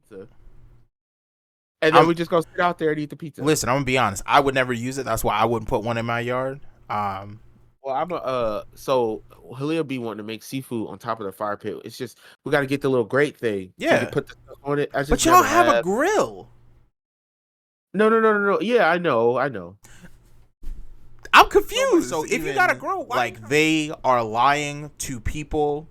pizza, and then we just go sit out there and eat the pizza. Listen, I'm gonna be honest. I would never use it. That's why I wouldn't put one in my yard. Well, so Halil be wanting to make seafood on top of the fire pit. It's just we got to get the little grate thing. So you Yeah. can put the stuff on it. But y'all have a grill. No. Yeah, I know. I'm confused. So if you got a grill, like they are lying to people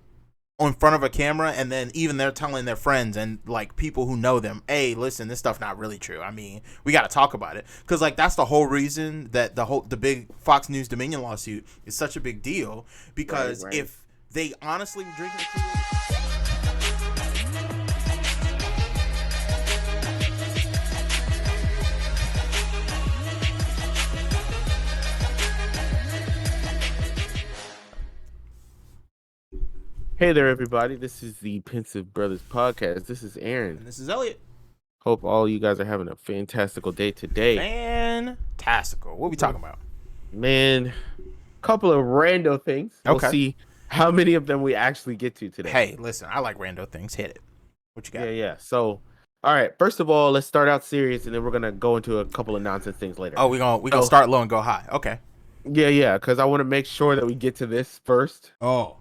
in front of a camera, and then even they're telling their friends and like people who know them, hey, listen, this stuff not really true. I mean, we got to talk about it, because like that's the whole reason that the big Fox News Dominion lawsuit is such a big deal, because Right. if they honestly were drinking the Kool-Aid. Hey there, everybody. This is the Pensive Brothers podcast. This is Aaron. And this is Elliot. Hope all you guys are having a fantastical day today. Fantastical. What are we talking about? Man, couple of rando things. Okay. We'll see how many of them we actually get to today. Hey, listen, I like rando things. Hit it. What you got? Yeah. So, all right. First of all, let's start out serious, and then we're gonna go into a couple of nonsense things later. Oh, we gonna start low and go high. Okay. Yeah. Because I want to make sure that we get to this first. Oh.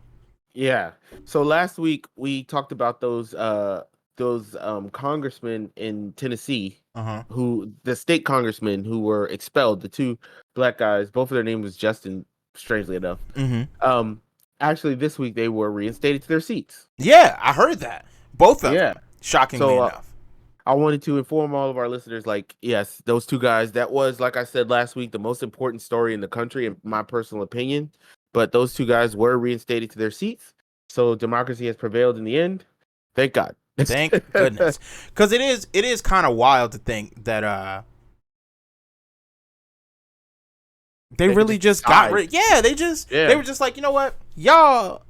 Yeah. So last week we talked about those congressmen in Tennessee, who the state congressmen who were expelled. The two black guys, both of their names was Justin. Strangely enough. Actually, this week they were reinstated to their seats. Yeah, I heard that. Both of them. Yeah. Shockingly enough. I wanted to inform all of our listeners, like, yes, those two guys, that was, like I said last week, the most important story in the country, in my personal opinion. But those two guys were reinstated to their seats. So democracy has prevailed in the end. Thank God. Thank goodness. Because it is kind of wild to think that they really just got rid. Yeah, they were just like, you know what? Y'all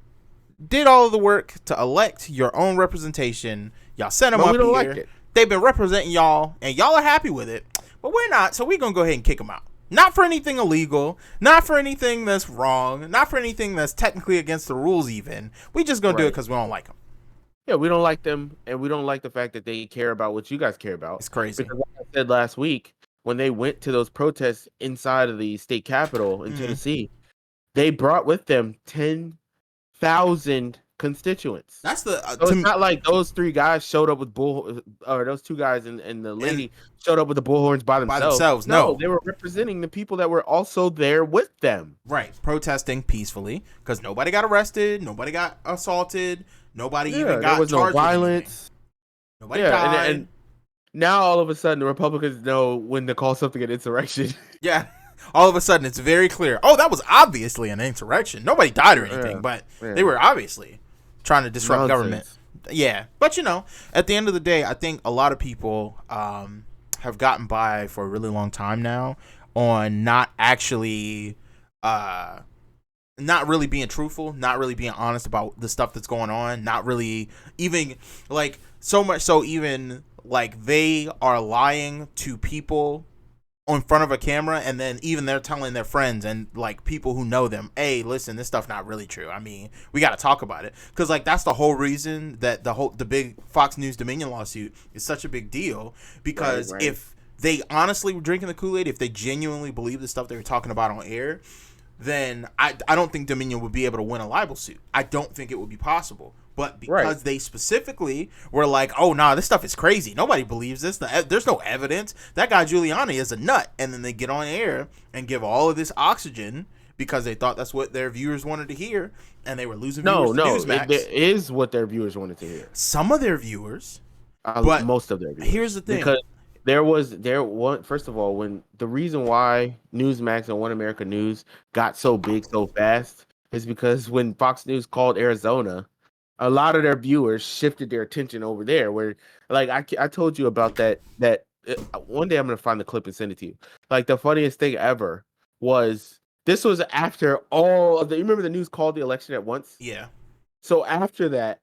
did all of the work to elect your own representation. Y'all sent them up here. Like it. They've been representing y'all, and y'all are happy with it. But we're not, so we're going to go ahead and kick them out. Not for anything illegal, not for anything that's wrong, not for anything that's technically against the rules even. We just going to do it because we don't like them. Yeah, we don't like them, and we don't like the fact that they care about what you guys care about. It's crazy. Because like I said last week, when they went to those protests inside of the state capitol in Tennessee, they brought with them 10,000 constituents. That's the so it's not like those three guys showed up with those two guys and the lady showed up with the bullhorns by themselves. No, they were representing the people that were also there with them. Right, protesting peacefully because nobody got arrested, nobody got assaulted, nobody even got there was no violence. Nobody died. And now all of a sudden the Republicans know when to call something an insurrection. Yeah. All of a sudden it's very clear. Oh, that was obviously an insurrection. Nobody died or anything, but they were obviously trying to disrupt government. Yeah. But, at the end of the day, I think a lot of people have gotten by for a really long time now on not actually not really being truthful, not really being honest about the stuff that's going on, not really even, like, so much so even, like, they are lying to people in front of a camera, and then even they're telling their friends and like people who know them, hey, listen, this stuff not really true. I mean, we got to talk about it, because like that's the whole reason that the big Fox News Dominion lawsuit is such a big deal, because if they honestly were drinking the Kool-Aid, if they genuinely believe the stuff they were talking about on air, then I don't think Dominion would be able to win a libel suit. I don't think it would be possible. But because they specifically were like, oh, nah, this stuff is crazy. Nobody believes this. There's no evidence. That guy Giuliani is a nut. And then they get on air and give all of this oxygen because they thought that's what their viewers wanted to hear. And they were losing viewers to Newsmax. It is what their viewers wanted to hear. Some of their viewers. But most of their viewers. Here's the thing. Because first of all, when the reason why Newsmax and One America News got so big so fast is because when Fox News called Arizona, a lot of their viewers shifted their attention over there. Where, like, I told you about that one day I'm gonna find the clip and send it to you. Like, the funniest thing ever was this was after all of the. You remember the news called the election at once? Yeah. So after that,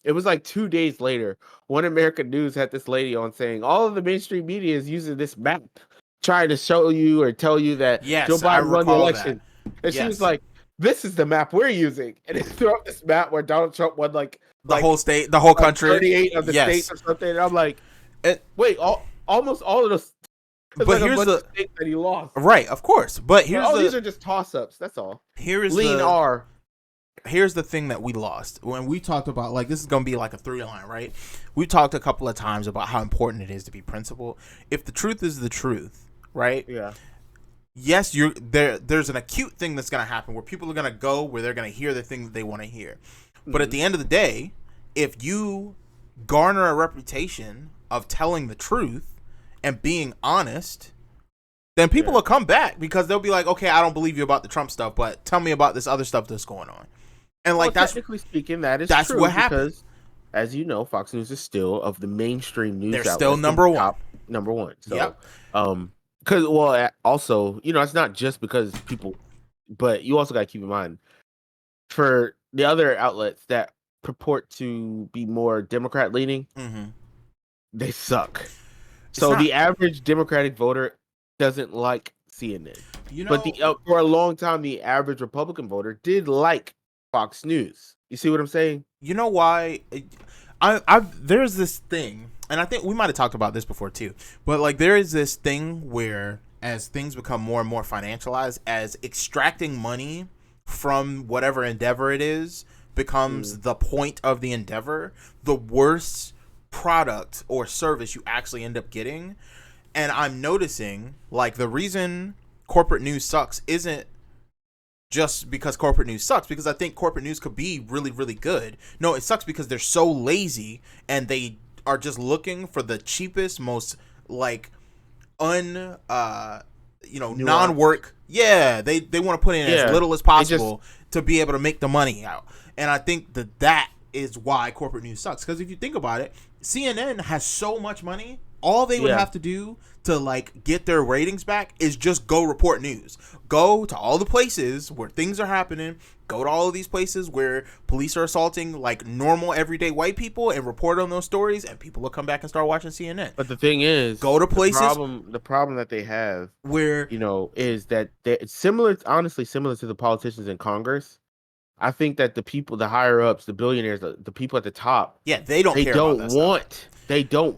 it was like 2 days later. One American News had this lady on saying all of the mainstream media is using this map, trying to show you or tell you that Joe Biden won the election. And she was like, this is the map we're using. And it threw up this map where Donald Trump won like the whole state, the whole country, 38 of the states or something. And I'm like, wait, almost all of those. But like here's the states that he lost. Right, of course. But here's these are just toss-ups. That's all. Here's the thing that we lost when we talked about, like, this is gonna be like a 3-line, right? We talked a couple of times about how important it is to be principled. If the truth is the truth, right? Yeah. Yes, there's an acute thing that's gonna happen where people are gonna go where they're gonna hear the thing that they want to hear. But at the end of the day, if you garner a reputation of telling the truth and being honest, then people will come back because they'll be like, okay, I don't believe you about the Trump stuff, but tell me about this other stuff that's going on. And like, that's technically speaking, that's true, what happens. As you know, Fox News is still of the mainstream news. They're still number one. Number one. So, because also, it's not just because people, but you also got to keep in mind for the other outlets that purport to be more Democrat leaning, they suck. The average Democratic voter doesn't like CNN. But for a long time, the average Republican voter did like Fox News. You see what I'm saying? You know why? There's this thing, and I think we might have talked about this before too, but like there is this thing where as things become more and more financialized, as extracting money from whatever endeavor it is becomes the point of the endeavor, the worse product or service you actually end up getting. And I'm noticing, like, the reason corporate news sucks isn't just because corporate news sucks, because I think corporate news could be really, really good. No, it sucks because they're so lazy and they are just looking for the cheapest, most, like, non-work. Yeah, they want to put in as little as possible to be able to make the money out. And I think that is why corporate news sucks. Because if you think about it, CNN has so much money. All they would have to do to like get their ratings back is just go report news. Go to all the places where things are happening. Go to all of these places where police are assaulting like normal everyday white people and report on those stories, and people will come back and start watching CNN. But the thing is, go to places. The problem that they have where is that it's similar, honestly similar to the politicians in Congress. I think that the people, the higher ups, the billionaires, the people at the top, they don't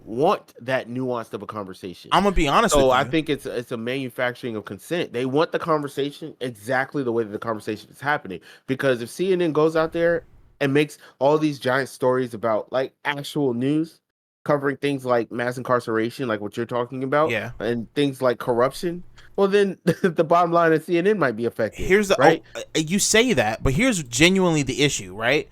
want that nuance of a conversation. I'm gonna be honest with you. I think it's a manufacturing of consent. They want the conversation exactly the way that the conversation is happening. Because if CNN goes out there and makes all these giant stories about like actual news, covering things like mass incarceration, like what you're talking about, and things like corruption, well, then the bottom line of CNN might be affected. You say that, but here's genuinely the issue, right?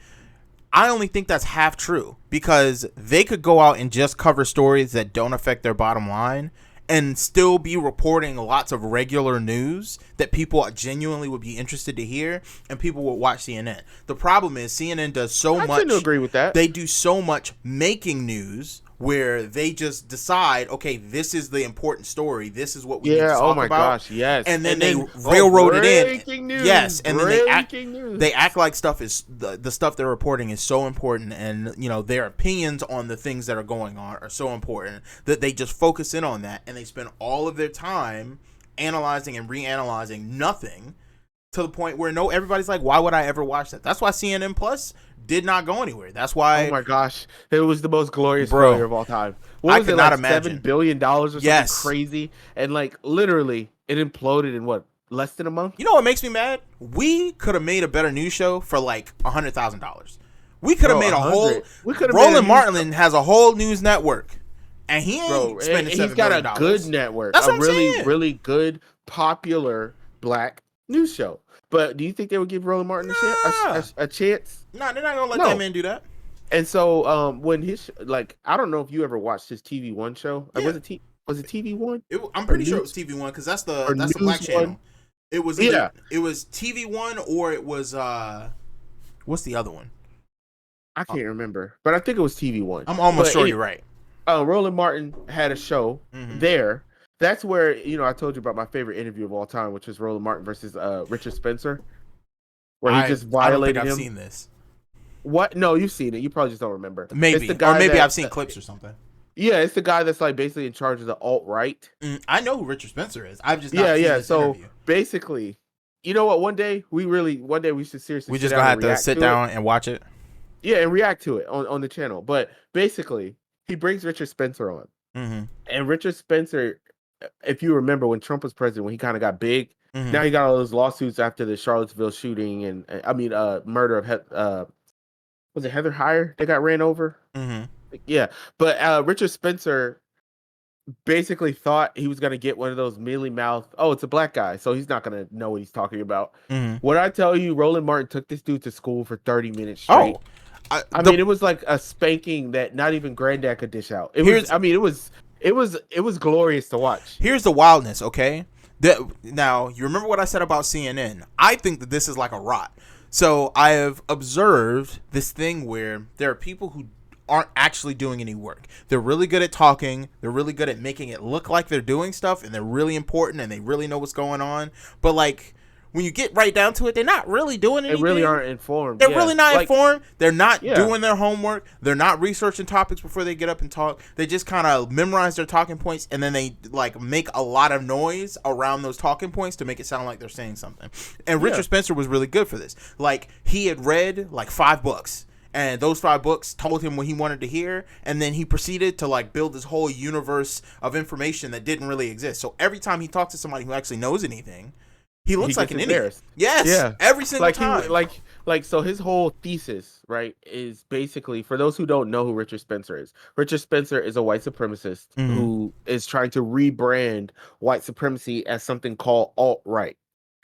I only think that's half true, because they could go out and just cover stories that don't affect their bottom line and still be reporting lots of regular news that people genuinely would be interested to hear, and people would watch CNN. The problem is CNN does so much. I couldn't agree with that. They do so much making news where they just decide, okay, this is the important story. This is what we need to talk about. Oh my gosh, yes. And then they railroad it in. News, yes, and then they act like stuff is the stuff they're reporting is so important, and their opinions on the things that are going on are so important that they just focus in on that, and they spend all of their time analyzing and reanalyzing nothing, to the point where everybody's like, why would I ever watch that? That's why CNN Plus did not go anywhere. That's why. Oh my gosh, it was the most glorious failure of all time. I could not imagine. $7 billion or something crazy, and like literally, it imploded in what, less than a month? You know what makes me mad? We could have made a better news show for like $100,000. We could have made a whole. Roland Martin has a whole news network, and he ain't spending $7 billion. He's got a good network. That's a really good, popular black news show. But do you think they would give Roland Martin a chance? No, they're not gonna let that man do that. And so, when his I don't know if you ever watched his TV One show. Yeah. Was it TV One? I'm pretty sure it was TV One, because that's the black channel. It was either, it was TV One, or it was what's the other one? I can't remember, but I think it was TV One. I'm almost sure you're right. Roland Martin had a show there. That's where, I told you about my favorite interview of all time, which was Roland Martin versus Richard Spencer, where he just violated him. I don't think I've seen this. What? No, you've seen it. You probably just don't remember. Maybe. Or maybe I've seen clips or something. Yeah, it's the guy that's like basically in charge of the alt-right. I know who Richard Spencer is. I've just not seen this interview. Basically, you know what? One day we should seriously. We just gonna have to sit down and watch it. Yeah, and react to it on the channel. But basically, he brings Richard Spencer on. Mm-hmm. And Richard Spencer, if you remember when Trump was president, when he kind of got big, Mm-hmm. now he got all those lawsuits after the Charlottesville shooting and murder of was it Heather Heyer that got ran over? Mm-hmm. Yeah, but Richard Spencer basically thought he was gonna get one of those mealy mouth. Oh, it's a black guy, so he's not gonna know what he's talking about. Mm-hmm. When I tell you, Roland Martin took this dude to school for 30 minutes straight. Oh, I mean, it was like a spanking that not even Granddad could dish out. It was glorious to watch. Here's the wildness, okay? Now, you remember what I said about CNN? I think that this is like a rot. So I have observed this thing where there are people who aren't actually doing any work. They're really good at talking. They're really good at making it look like they're doing stuff, and they're really important, and they really know what's going on. But like, when you get right down to it, they're not really doing anything. They really aren't informed. They're really not informed. They're not doing their homework. They're not researching topics before they get up and talk. They just kind of memorize their talking points, and then they like make a lot of noise around those talking points to make it sound like they're saying something. And Richard Spencer was really good for this. Like, he had read like 5 books. And those 5 books told him what he wanted to hear, and then he proceeded to like build this whole universe of information that didn't really exist. So every time he talks to somebody who actually knows anything, he looks like an idiot. Yes. Yeah. Every single time. So his whole thesis, right, is basically, for those who don't know who Richard Spencer is a white supremacist who is trying to rebrand white supremacy as something called alt-right.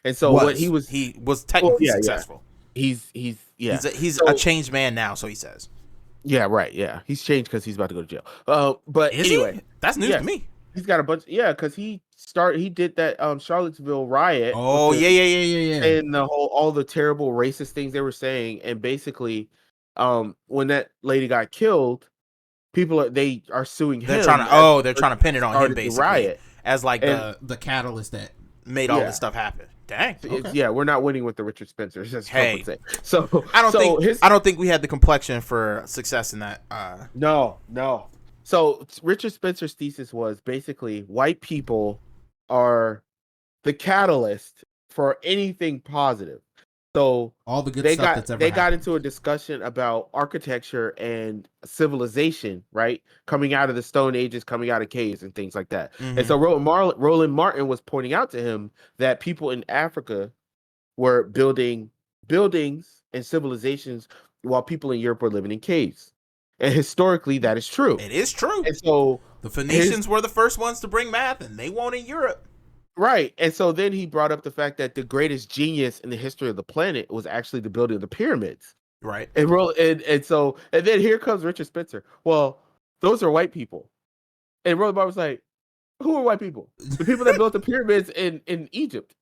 And so he was technically successful. He's a changed man now, so he says. Yeah, right. Yeah. He's changed because he's about to go to jail. But is anyway. He? That's news to me. He's got a bunch. Yeah, because he did that Charlottesville riot. Oh, yeah. And all the terrible racist things they were saying. And basically, when that lady got killed, they are suing him. They're trying to pin it on him, basically. Riot. As like the catalyst that made all this stuff happen. Dang. Okay. We're not winning with the Richard Spencer. Hey. So I don't think we had the complexion for success in that. No. So Richard Spencer's thesis was basically white people are the catalyst for anything positive. So all the good stuff that's ever happened. Got into a discussion about architecture and civilization, right? Coming out of the Stone Ages, coming out of caves and things like that. Mm-hmm. And so Roland Martin was pointing out to him that people in Africa were building buildings and civilizations while people in Europe were living in caves. And historically, that is true. It is true. And so the Phoenicians were the first ones to bring math, and they won in Europe. Right. And so then he brought up the fact that the greatest genius in the history of the planet was actually the building of the pyramids. Right. And then here comes Richard Spencer. Well, those are white people. And Roland Martin was like, who are white people? The people that built the pyramids in Egypt.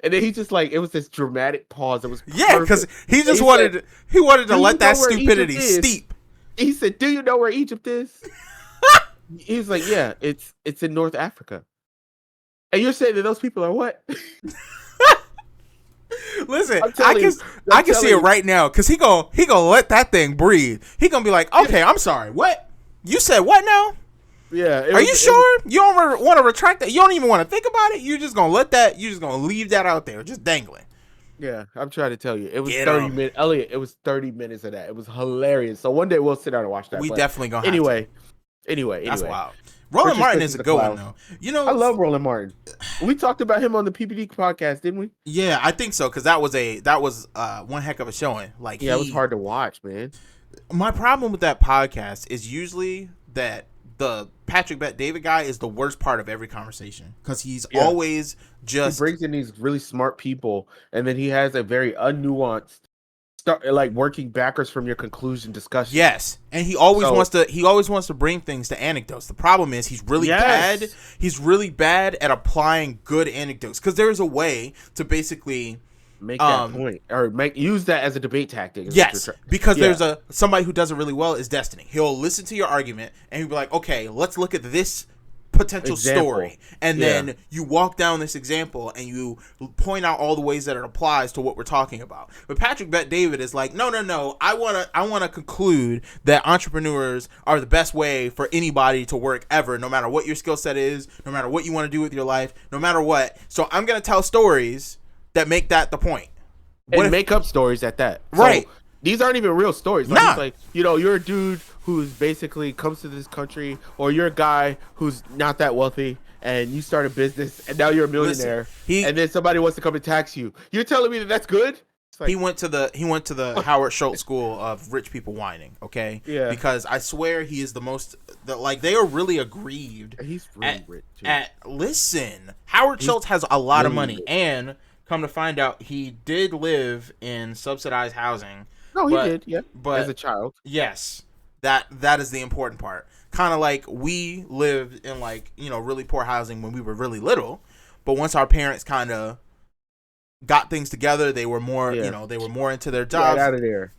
And then he just like, it was this dramatic pause. It was because he just wanted to let that stupidity steep. He said, "Do you know where Egypt is?" He's like, "Yeah, it's in North Africa." And you're saying that those people are what? Listen, I can see it right now because he gonna let that thing breathe. He gonna be like, "Okay, I'm sorry. What? You said what now?" Yeah. Are you sure? You don't want to retract that? You don't even want to think about it? You're just gonna let that? You're just gonna leave that out there, just dangling? Yeah, I'm trying to tell you. It was 30 minutes. Elliot, it was 30 minutes of that. It was hilarious. So one day we'll sit down and watch that. We definitely gonna have Anyway. That's wild. Roland Martin is a good one, though. You know, I love Roland Martin. We talked about him on the PPD podcast, didn't we? Yeah, I think so, because that was one heck of a showing. Like, it was hard to watch, man. My problem with that podcast is usually that the Patrick Bet David guy is the worst part of every conversation because he's always just he brings in these really smart people, and then he has a very unnuanced like working backwards from your conclusion discussion. Yes, and he always wants to bring things to anecdotes. The problem is he's really bad. He's really bad at applying good anecdotes because there's a way to basically make that point or use that as a debate tactic. Yes, because there's somebody who does it really well is Destiny. He'll listen to your argument and he'll be like, okay, let's look at this potential story, and then you walk down this example and you point out all the ways that it applies to what we're talking about. But Patrick Bet David is like, no, I want to conclude that entrepreneurs are the best way for anybody to work ever, no matter what your skill set is, no matter what you want to do with your life, no matter what. So I'm gonna tell stories that make that the point. And make up stories at that. Right. these aren't even real stories. Like, Nah. it's like, you're a dude who's basically comes to this country, or you're a guy who's not that wealthy, and you start a business, and now you're a millionaire, and then somebody wants to come and tax you. You're telling me that that's good? Like, he went to the Howard Schultz School of Rich People Whining, okay? Yeah. Because I swear he is they are really aggrieved. He's really rich, too. Listen, Howard Schultz has a lot of money, and come to find out, he did live in subsidized housing. No, he did, yeah. But as a child. Yes. That is the important part. Kind of like we lived in really poor housing when we were really little, but once our parents kind of got things together, they were more they were more into their jobs. Right out of there.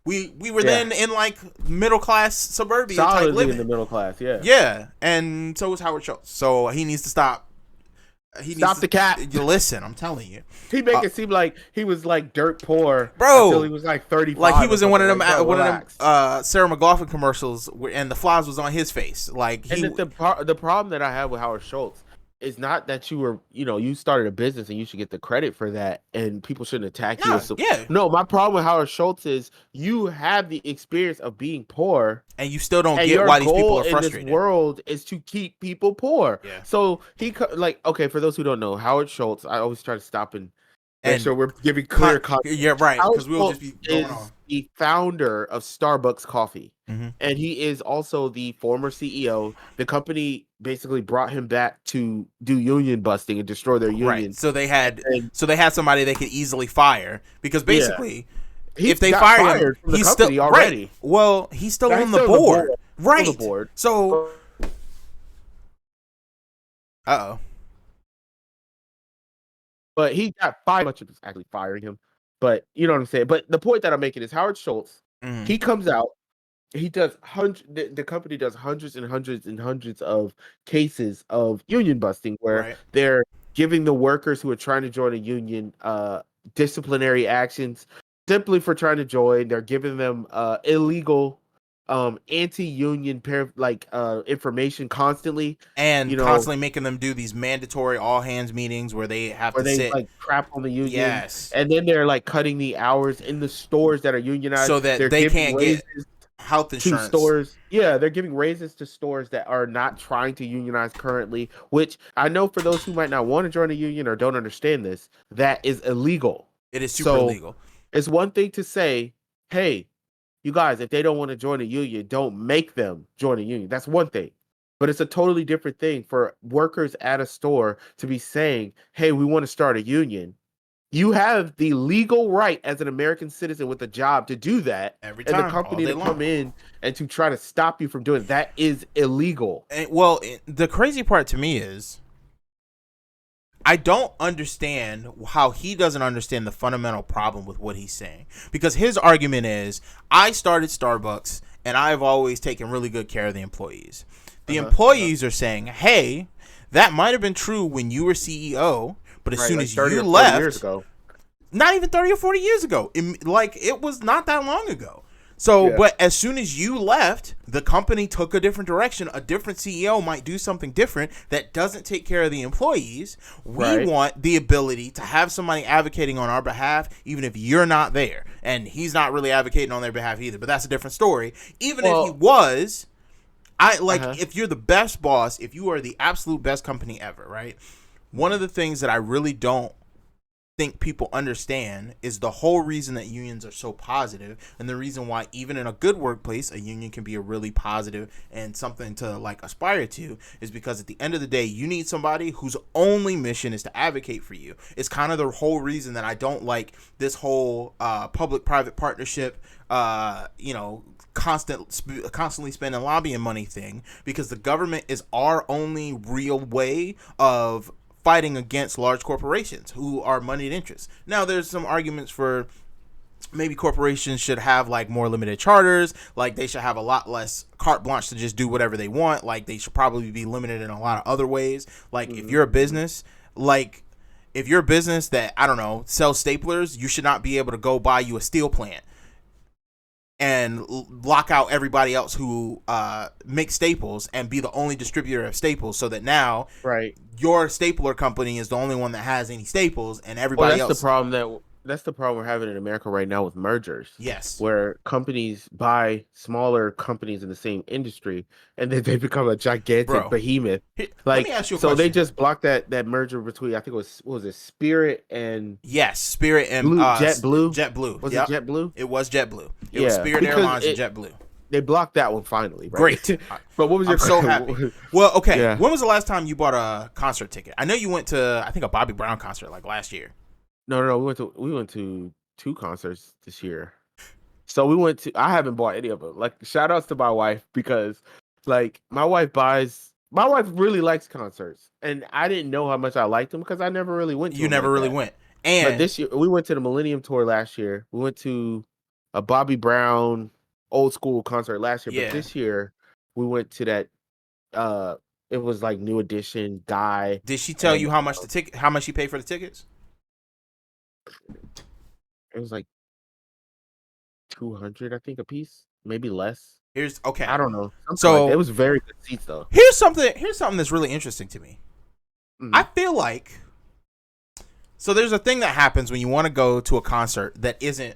We were then in middle class suburbia solidly type living. In the middle class, yeah. Yeah, and so was Howard Schultz. So he needs to stop. Stop the cat. Listen, I'm telling you. He make it seem like he was dirt poor, bro. Until he was 35. Like he was in one of them Sarah McLachlan commercials, and the flies was on his face. The problem that I have with Howard Schultz is not that you were, you started a business and you should get the credit for that, and people shouldn't attack you. Yeah. No, my problem with Howard Schultz is you have the experience of being poor, and you still don't get why these people are frustrated. In this world is to keep people poor. Yeah. So okay, for those who don't know, Howard Schultz, I always try to stop and make sure we're giving clear context. Yeah, right. Because we'll just be going on. The founder of Starbucks Coffee, mm-hmm. and he is also the former CEO. The company basically brought him back to do union busting and destroy their union. Right. So they had somebody they could easily fire, because basically, if they fire him, he's still already. Right. Well, he's still on the board. Right. On the board. So, but he got fired. Much of it's actually firing him. But you know what I'm saying? But the point that I'm making is Howard Schultz, he comes out, he does the company does hundreds and hundreds and hundreds of cases of union busting where they're giving the workers who are trying to join a union disciplinary actions simply for trying to join. They're giving them illegal anti-union information constantly, and constantly making them do these mandatory all hands meetings where they have to sit crap on the union. Yes, and then they're cutting the hours in the stores that are unionized so that they can't get health insurance. Stores, they're giving raises to stores that are not trying to unionize currently. Which I know for those who might not want to join a union or don't understand this, that is illegal. It is super illegal. It's one thing to say, hey, you guys, if they don't want to join a union, don't make them join a union. That's one thing. But it's a totally different thing for workers at a store to be saying, hey, we want to start a union. You have the legal right as an American citizen with a job to do that. Every time. And the company to come in and to try to stop you from doing it. That is illegal. And, the crazy part to me is I don't understand how he doesn't understand the fundamental problem with what he's saying. Because his argument is, I started Starbucks and I've always taken really good care of the employees. The employees are saying, hey, that might have been true when you were CEO, but as soon as you left, not even 30 or 40 years ago, it was not that long ago. So, but as soon as you left, the company took a different direction. A different CEO might do something different that doesn't take care of the employees. We want the ability to have somebody advocating on our behalf, even if you're not there. And he's not really advocating on their behalf either, but that's a different story. Even if he was, if you're the best boss, if you are the absolute best company ever, right? One of the things that I really don't think people understand is the whole reason that unions are so positive, and the reason why even in a good workplace a union can be a really positive and something to aspire to, is because at the end of the day you need somebody whose only mission is to advocate for you. It's kind of the whole reason that I don't like this whole public-private partnership constantly spending lobbying money thing, because the government is our only real way of fighting against large corporations who are moneyed interests. Now, there's some arguments for maybe corporations should have more limited charters, they should have a lot less carte blanche to just do whatever they want, they should probably be limited in a lot of other ways. If you're a business, if you're a business that, I don't know, sells staplers, you should not be able to go buy you a steel plant and lock out everybody else who makes staples and be the only distributor of staples, so that now your stapler company is the only one that has any staples, and everybody else. That's the problem that that's the problem we're having in America right now with mergers. Yes, Where companies buy smaller companies in the same industry and then they become a gigantic bro. behemoth. Let me Like, ask you a so they question. just blocked that merger between, I think it was, what was it, Spirit and Yes, Spirit and JetBlue? JetBlue. Was it Yep, JetBlue? it was JetBlue. It was Yeah, Spirit because Airlines and JetBlue. they blocked that one finally, right? Great. But what was your I'm so happy. question? Well, okay. Yeah. When was the last time you bought a concert ticket? I know you went to, I think, a Bobby Brown concert like last year. No, we went to two concerts this year. So we went to. I haven't bought any of them. Like, shout outs to my wife, because like my wife really likes concerts, and I didn't know how much I liked them because I never really went to You them never like really that. went. But And this year we went to the Millennium Tour last year. We went to a Bobby Brown old school concert last year, but yeah, this year we went to that. uh it was like New Edition, Guy, did she tell and you how much she paid for the tickets? it was like 200, I think, a piece, maybe less. Here's I okay. don't know, something like that. It So was very good seats though. here's something that's really interesting to me. I Mhm. feel like so there's a thing that happens when you want to go to a concert that isn't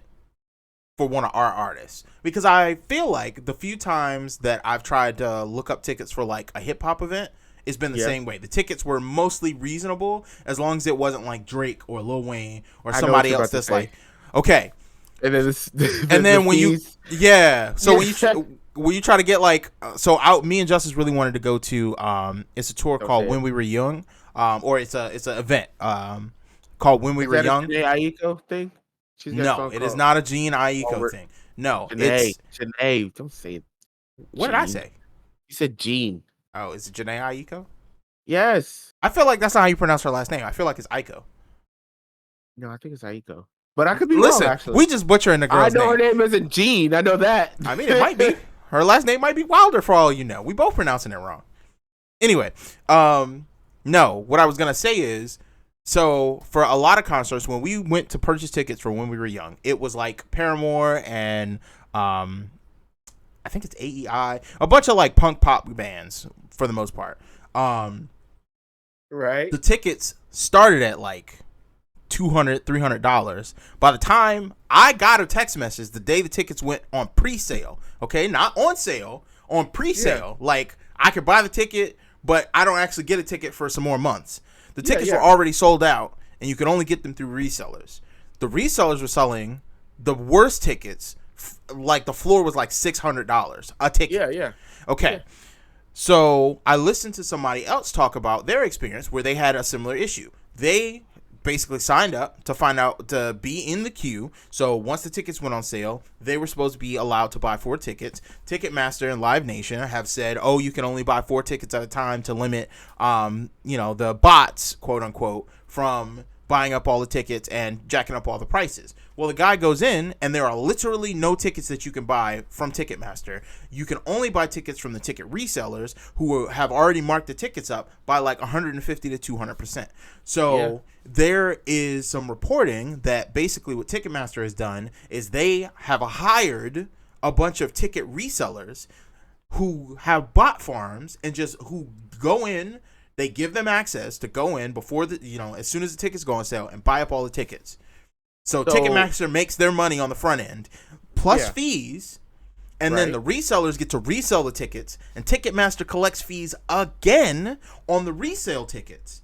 for one of our artists, because I feel like the few times that I've tried to look up tickets for like a hip hop event, it's been the Yeah, same way. The tickets were mostly reasonable as long as it wasn't like Drake or Lil Wayne or I know what somebody you're else about to that's say. like okay. And then this, And the then when you fees. yeah, so Yeah. when you try to get like so out, me and Justice really wanted to go to it's a tour called Okay. When We Were Young, or it's an event called When We Is Were that a Young. Janae Aiko thing? She's got a No, song it is called not a Gene Aiko Over thing. No, Janae. it's Janae. Don't say what did I Gene. say? You said Gene. Oh, is it Janae Aiko? Yes. I feel like that's not how you pronounce her last name. I feel like it's Aiko. No, I think it's Aiko. But I could be wrong, Listen, actually. we just butchering the I girl's know her name. name isn't Gene. I know that. I mean, it might be. Her last name might be Wilder for all you know. We both pronouncing it wrong. Anyway, no, what I was gonna say is, so for a lot of concerts, when we went to purchase tickets for When We Were Young, it was like Paramore and I think it's AEI, a bunch of like punk pop bands for the most part. Right? The tickets started at like $200-$300. By the time I got a text message the day the tickets went on pre-sale, okay, not on sale, on pre-sale, like I could buy the ticket, but I don't actually get a ticket for some more months. The tickets were already sold out, and you could only get them through resellers. The resellers were selling the worst tickets, like the floor was like $600 a ticket. Yeah. Okay. Yeah. So I listened to somebody else talk about their experience where they had a similar issue. They basically signed up to find out to be in the queue. So once the tickets went on sale, they were supposed to be allowed to buy 4 tickets. Ticketmaster and Live Nation have said, "Oh, you can only buy 4 tickets at a time to limit, the bots, quote unquote, from buying up all the tickets and jacking up all the prices." Well, the guy goes in, and there are literally no tickets that you can buy from Ticketmaster. You can only buy tickets from the ticket resellers who have already marked the tickets up by like 150 to 200%. So there is some reporting that basically what Ticketmaster has done is they have hired a bunch of ticket resellers who have bot farms and just who go in. They give them access to go in before as soon as the tickets go on sale and buy up all the tickets. So Ticketmaster makes their money on the front end, plus fees, and then the resellers get to resell the tickets, and Ticketmaster collects fees again on the resale tickets.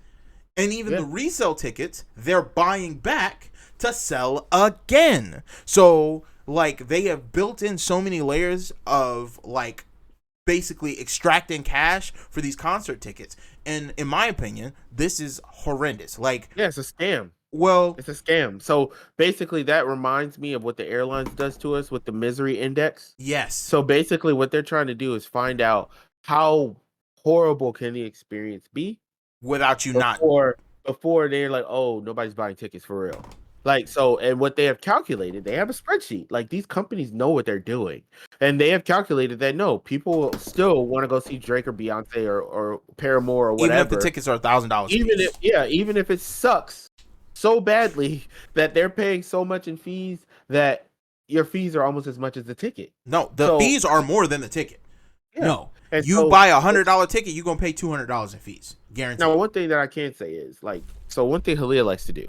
And even the resale tickets, they're buying back to sell again. So, like, they have built in so many layers of, like, basically extracting cash for these concert tickets. And in my opinion, this is horrendous. Like, it's a scam. Well, it's a scam. So basically, that reminds me of what the airlines does to us with the misery index. Yes. So basically, what they're trying to do is find out how horrible can the experience be without you before they're like, oh, nobody's buying tickets for real. Like, so, and what they have calculated, they have a spreadsheet. Like, these companies know what they're doing, and they have calculated that no, people still want to go see Drake or Beyonce or Paramore or whatever, even if the tickets are $1,000. Even if it sucks so badly that they're paying so much in fees that your fees are almost as much as the ticket. No, the fees are more than the ticket. Yeah. No, and you buy $100 ticket, you're gonna pay $200 in fees, guaranteed. Now, one thing that I can say is, like, so one thing Halia likes to do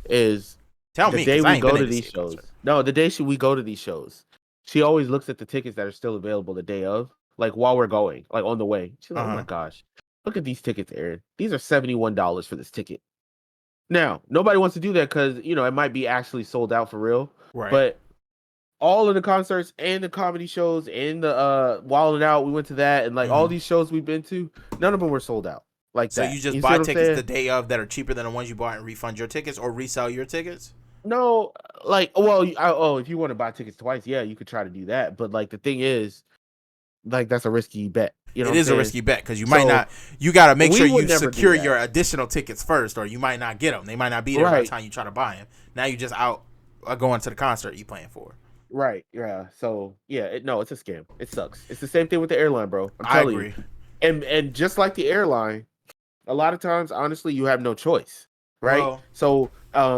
is Tell the me, day because I we ain't been go to able to these see a concert. shows, no, the day we go to these shows, she always looks at the tickets that are still available the day of, like while we're going, like on the way. She's like, "Oh my gosh, look at these tickets, Aaron. These are $71 for this ticket." Now, nobody wants to do that because it might be actually sold out for real. Right. But all of the concerts and the comedy shows and the Wild 'N Out, we went to that, and like all these shows we've been to, none of them were sold out like So that. you just You see buy what I'm tickets saying? the day of that are cheaper than the ones you bought and refund your tickets or resell your tickets? No, like, well, if you want to buy tickets twice, yeah, you could try to do that. But like the thing is, like that's a risky bet. You know It what I'm is a saying? risky bet because you So, might not. You got to make we sure would you never do secure that. your additional tickets first, or you might not get them. They might not be there by the Right. time you try to buy them. Now you just out going to the concert you playing for. Right. Yeah. So yeah, no, it's a scam. It sucks. It's the same thing with the airline, bro. I'm I telling agree. you. And just like the airline, a lot of times, honestly, you have no choice, right? Well, So,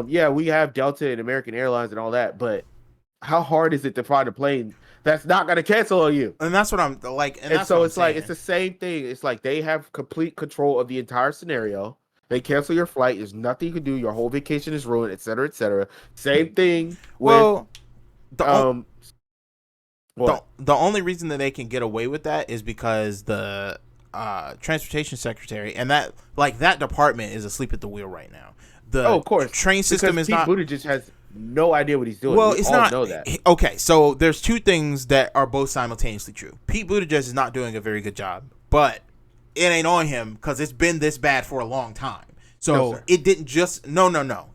yeah, we have Delta and American Airlines and all that, but how hard is it to find a plane that's not going to cancel on you? and that's what I'm like, and And that's so what I'm it's like saying. it's the same thing. It's like they have complete control of the entire scenario. They cancel your flight. There's nothing you can do. Your whole vacation is ruined, et cetera, et cetera. Same thing with Well, the what? the only reason that they can get away with that is because the transportation secretary and that department is asleep at the wheel right now. The Of course, train system because is Pete not. Buttigieg has no idea what he's doing. Well, We it's all not. know that. Okay, so there's two things that are both simultaneously true. Pete Buttigieg is not doing a very good job, but it ain't on him because it's been this bad for a long time. So No, it didn't just no.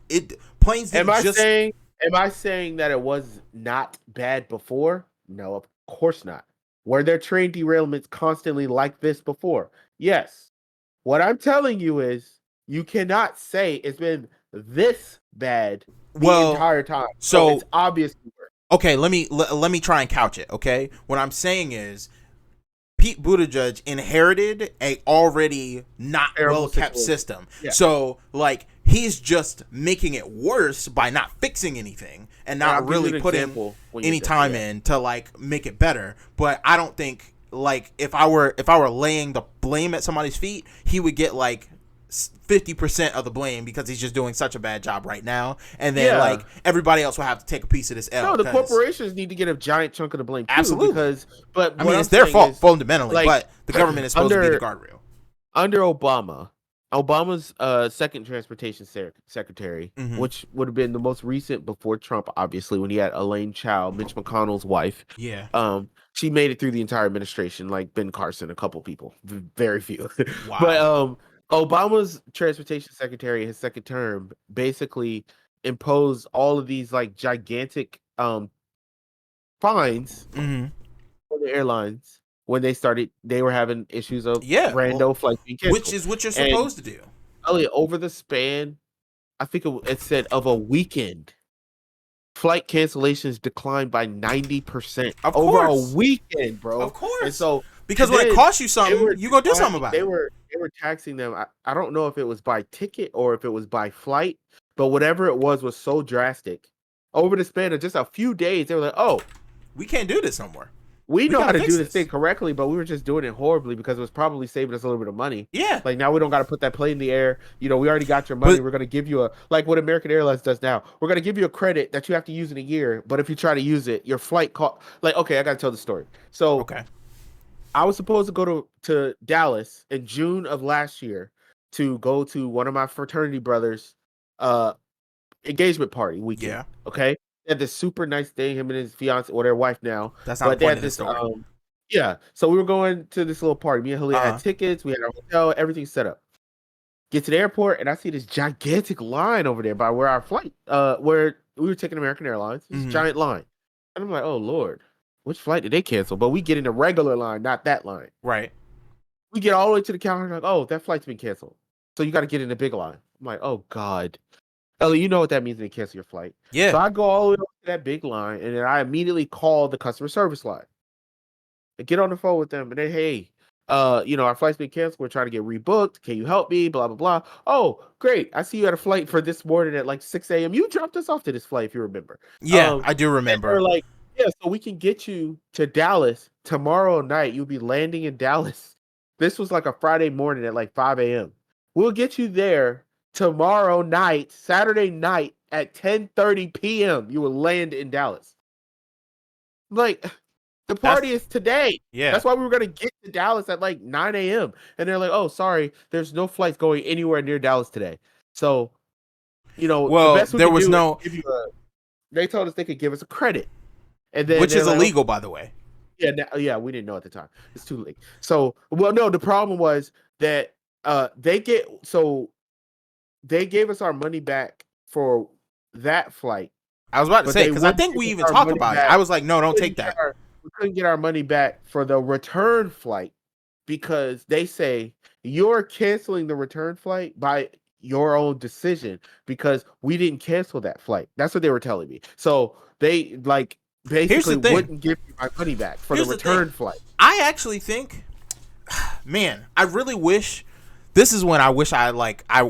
It planes didn't just. Am I saying that it was not bad before? No, of course not. Were there train derailments constantly like this before? Yes. What I'm telling you is you cannot say it's been this bad the entire time. So it's obviously worse. Okay, let me try and couch it. Okay, what I'm saying is Pete Buttigieg inherited a already not well kept system. Yeah. So like he's just making it worse by not fixing anything and not really putting any time in to like make it better. But I don't think like if I were laying the blame at somebody's feet, he would get like 50% of the blame because he's just doing such a bad job right now, and then like everybody else will have to take a piece of this L. No, the corporations need to get a giant chunk of the blame too. Absolutely, but I mean it's their fault fundamentally, like, but the government is supposed to be the guardrail. Under Obama's second transportation secretary, which would have been the most recent before Trump, obviously, when he had Elaine Chao, Mitch McConnell's wife. Yeah. She made it through the entire administration, like Ben Carson, a couple people, very few. Wow. But Obama's transportation secretary, his second term, basically imposed all of these like gigantic fines for the airlines when they were having issues of rando flights being canceled. Which is what you're supposed to do. Elliot, over the span, I think it said of a weekend, flight cancellations declined by 90%. Over a weekend, bro. Of course. And so because when it costs you something, you gonna do something about it. They were taxing them. I don't know if it was by ticket or if it was by flight, but whatever it was so drastic. Over the span of just a few days, they were like, "Oh, we can't do this no more. We know how to do this thing correctly, but we were just doing it horribly because it was probably saving us a little bit of money." Yeah. Like now we don't got to put that plane in the air. We already got your money. We're going to give you like what American Airlines does now. We're going to give you a credit that you have to use in a year. But if you try to use it, your flight cost, like, okay, I got to tell the story. So I was supposed to go to Dallas in June of last year to go to one of my fraternity brothers' engagement party weekend. Yeah. Okay. They had this super nice thing, him and his fiance or their wife now. That's not the point of the story. Yeah. So we were going to this little party. Me and Halia had tickets. We had our hotel, everything set up. Get to the airport, and I see this gigantic line over there by where our flight, where we were taking American Airlines. This giant line. And I'm like, oh, Lord, which flight did they cancel? But we get in the regular line, not that line. Right. We get all the way to the counter, like, oh, that flight's been canceled. So you got to get in the big line. I'm like, oh, God. Ellie, you know what that means when they cancel your flight. Yeah. So I go all the way up to that big line, and then I immediately call the customer service line. I get on the phone with them, and they, hey, our flight's been canceled. We're trying to get rebooked. Can you help me? Blah, blah, blah. Oh, great. I see you had a flight for this morning at like 6 a.m. You dropped us off to this flight, if you remember. Yeah, I do remember. They're like, yeah, so we can get you to Dallas tomorrow night. You'll be landing in Dallas. This was like a Friday morning at like 5 a.m. We'll get you there tomorrow night, Saturday night at 10:30 p.m. You will land in Dallas. Like, the party is today. Yeah. That's why we were gonna get to Dallas at like 9 a.m. And they're like, "Oh, sorry, there's no flights going anywhere near Dallas today." So, the best we there can was do no. is give you a. They told us they could give us a credit, and then Which is like, illegal, by the way. Yeah, we didn't know at the time. It's too late. So, no, the problem was that they gave us our money back for that flight. I was about to say, because I think we even talked about it. I was like, no, don't take that. We couldn't get our money back for the return flight because they say you're canceling the return flight by your own decision because we didn't cancel that flight. That's what they were telling me. So they basically wouldn't give me my money back for the return flight. I actually think, man, I really wish. This is when I wish I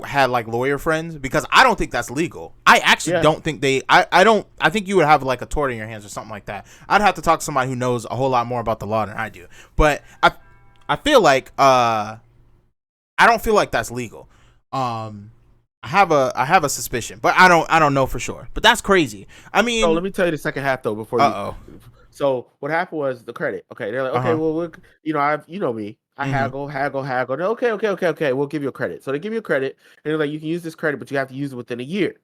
had lawyer friends, because I don't think that's legal. I actually don't think I think you would have like a tort in your hands or something like that. I'd have to talk to somebody who knows a whole lot more about the law than I do. But I feel like I don't feel like that's legal. I have a suspicion, but I don't know for sure. But that's crazy. I mean, so let me tell you the second half though before So what happened was the credit. Okay, they're like, okay, well, you know me. I haggle. Okay. We'll give you a credit. So they give you a credit, and they're like, you can use this credit, but you have to use it within a year.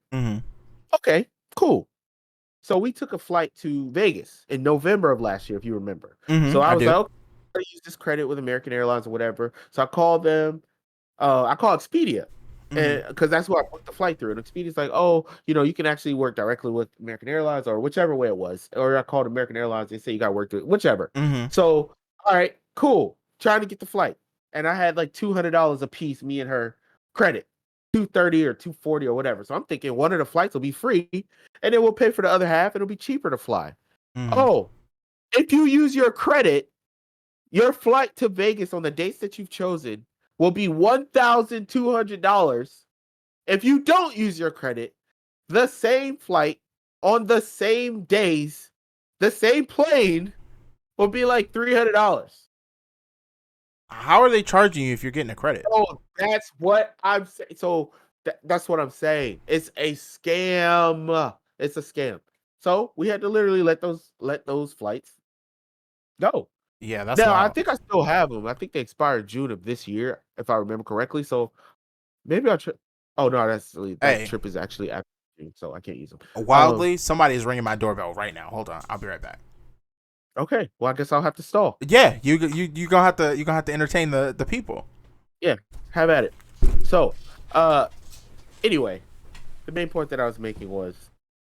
Okay, cool. So we took a flight to Vegas in November of last year, if you remember. So I was like, okay, I'm gonna use this credit with American Airlines or whatever. So I called them. I called Expedia. And because that's who I booked the flight through. And Expedia's like, oh, you can actually work directly with American Airlines or whichever way it was. Or I called American Airlines. They say you got to work through it, whichever. So, all right, cool. Trying to get the flight. And I had like $200 a piece, me and her credit, $230 or $240 or whatever. So I'm thinking one of the flights will be free and then we'll pay for the other half. It'll be cheaper to fly. Oh, if you use your credit, your flight to Vegas on the dates that you've chosen will be $1,200. If you don't use your credit, the same flight on the same days, the same plane will be like $300. How are they charging you if you're getting a credit? Oh, that's what I'm saying. So that's what I'm saying. It's a scam. It's a scam. So we had to literally let those flights go. Yeah, that's now. wild. I think I still have them. I think they expired June of this year, if I remember correctly. So maybe I'll. Oh no, that trip is actually after June, so I can't use them. Wildly, somebody is ringing my doorbell right now. Hold on, I'll be right back. Okay, well I guess I'll have to stall. Yeah, you gonna have to entertain the people. Yeah, have at it. So, anyway, the main point that I was making was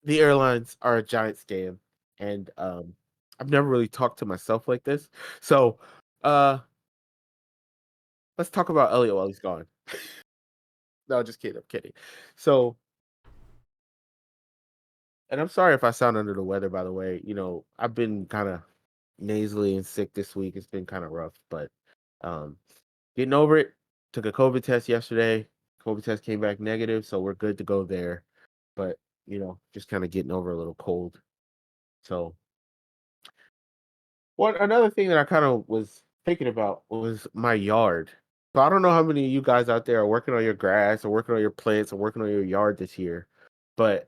the airlines are a giant scam, and I've never really talked to myself like this. So, let's talk about Elliot while he's gone. No, just kidding. I'm kidding. So, and I'm sorry if I sound under the weather, by the way. I've been kind of nasally and sick this week. It's been kind of rough, but getting over it. Took a COVID test yesterday. COVID test came back negative, so we're good to go there. But, just kind of getting over a little cold. So, another thing that I kind of was thinking about was my yard. So I don't know how many of you guys out there are working on your grass or working on your plants or working on your yard this year, but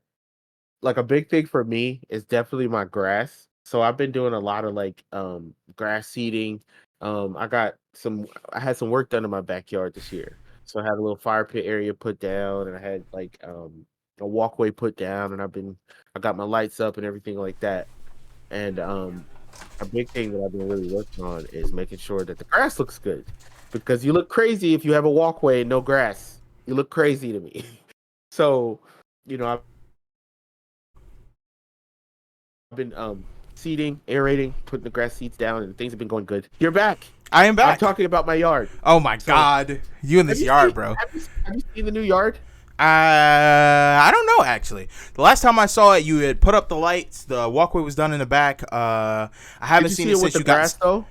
like a big thing for me is definitely my grass. So I've been doing a lot of like grass seeding. I had some work done in my backyard this year. So I had a little fire pit area put down and I had like a walkway put down and I got my lights up and everything like that. And a big thing that I've been really working on is making sure that the grass looks good. Because you look crazy if you have a walkway and no grass. You look crazy to me. So, I've been seeding, aerating, putting the grass seeds down, and things have been going good. You're back. I am back. I'm talking about my yard. Oh my God, you in this yard, bro? Have you seen the new yard? I don't know actually. The last time I saw it, you had put up the lights. The walkway was done in the back. I haven't seen it since you got though.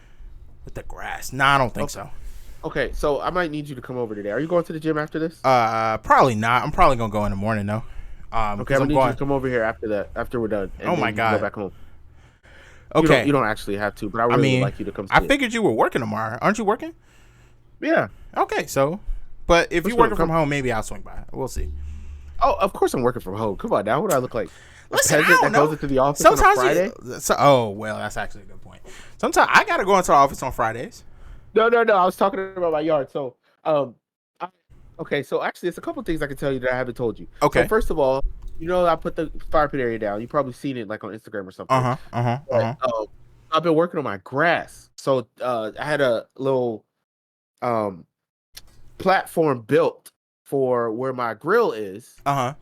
With the grass? Nah, I don't think so. Okay, so I might need you to come over today. Are you going to the gym after this? Probably not. I'm probably gonna go in the morning though. Okay, I'm need you to come over here after that. After we're done. And my God. Go back home. Okay. You don't actually have to, but I really would like you to come. I figured you were working tomorrow. Aren't you working? Yeah. Okay, so But if you're Which one? working from home, maybe I'll swing by. We'll see. Oh, of course I'm working from home. Come on now, what do I look like? A Listen, I peasant don't that know. goes into the office Sometimes on a Friday? oh well, that's actually a good point. Sometimes I gotta go into the office on Fridays. No. I was talking about my yard. So, I, okay. So actually, it's a couple things I can tell you that I haven't told you. So Okay. first of all, I put the fire pit area down. You probably seen it like on Instagram or something. But I've been working on my grass. So I had a little um platform built for where my grill is.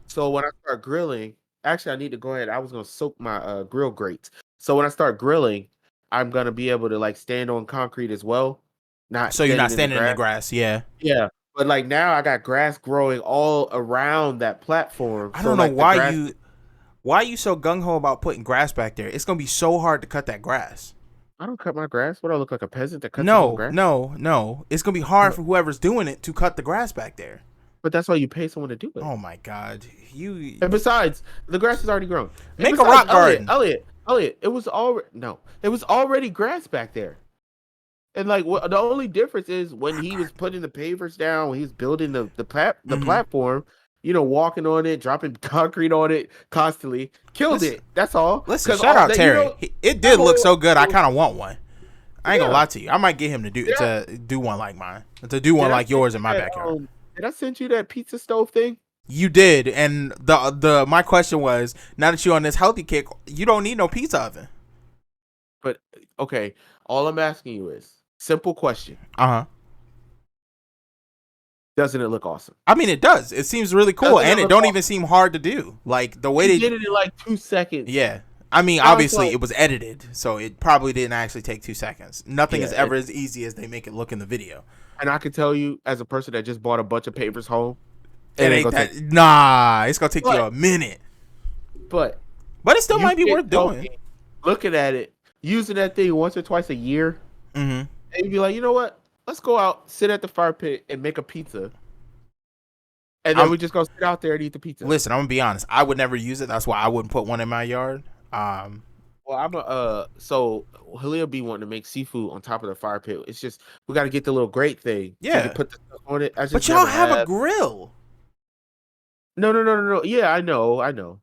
So when I start grilling, actually I need to go ahead. I was gonna soak my grill grates. So when I start grilling, I'm gonna be able to like stand on concrete as well. Not So you're not standing standing in the grass, yeah. Yeah. But like now I got grass growing all around that platform. I So don't know like the grass, why you so gung ho about putting grass back there. It's gonna be so hard to cut that grass. I don't cut my grass. What do I look like, a peasant that cuts his own grass? No. It's gonna be hard for whoever's doing it to cut the grass back there. But that's why you pay someone to do it. Oh my god. And besides, the grass is already grown. And Make a besides, rock garden. Elliot, it was already grass back there. And like the only difference is when he was putting the pavers down, when he was building the platform, walking on it, dropping concrete on it constantly, killed it. That's all. Listen, shout out Terry. It did look so good. I kind of want one. I ain't gonna lie to you. I might get him to do one like mine, to do one like yours in my backyard. Did I send you that pizza stove thing? You did, and my question was, now that you're on this healthy kick, you don't need no pizza oven. But okay, all I'm asking you is simple question. Doesn't it look awesome? I mean, it does. It seems really cool, and it don't even seem hard to do. Like the way they did it in like 2 seconds. Yeah. I mean, obviously it was edited, so it probably didn't actually take 2 seconds. Nothing is ever as easy as they make it look in the video. And I can tell you, as a person that just bought a bunch of pavers home, it's gonna take you a minute. But it still might be worth doing. Looking at it, using that thing once or twice a year, and you'd be like, you know what? Let's go out, sit at the fire pit, and make a pizza. And then we just go sit out there and eat the pizza. Listen, I'm gonna be honest. I would never use it. That's why I wouldn't put one in my yard. Well, so he'll be wanting to make seafood on top of the fire pit. It's just we got to get the little grate thing. Yeah, so you put the stuff on it. But y'all have a grill. No. Yeah, I know.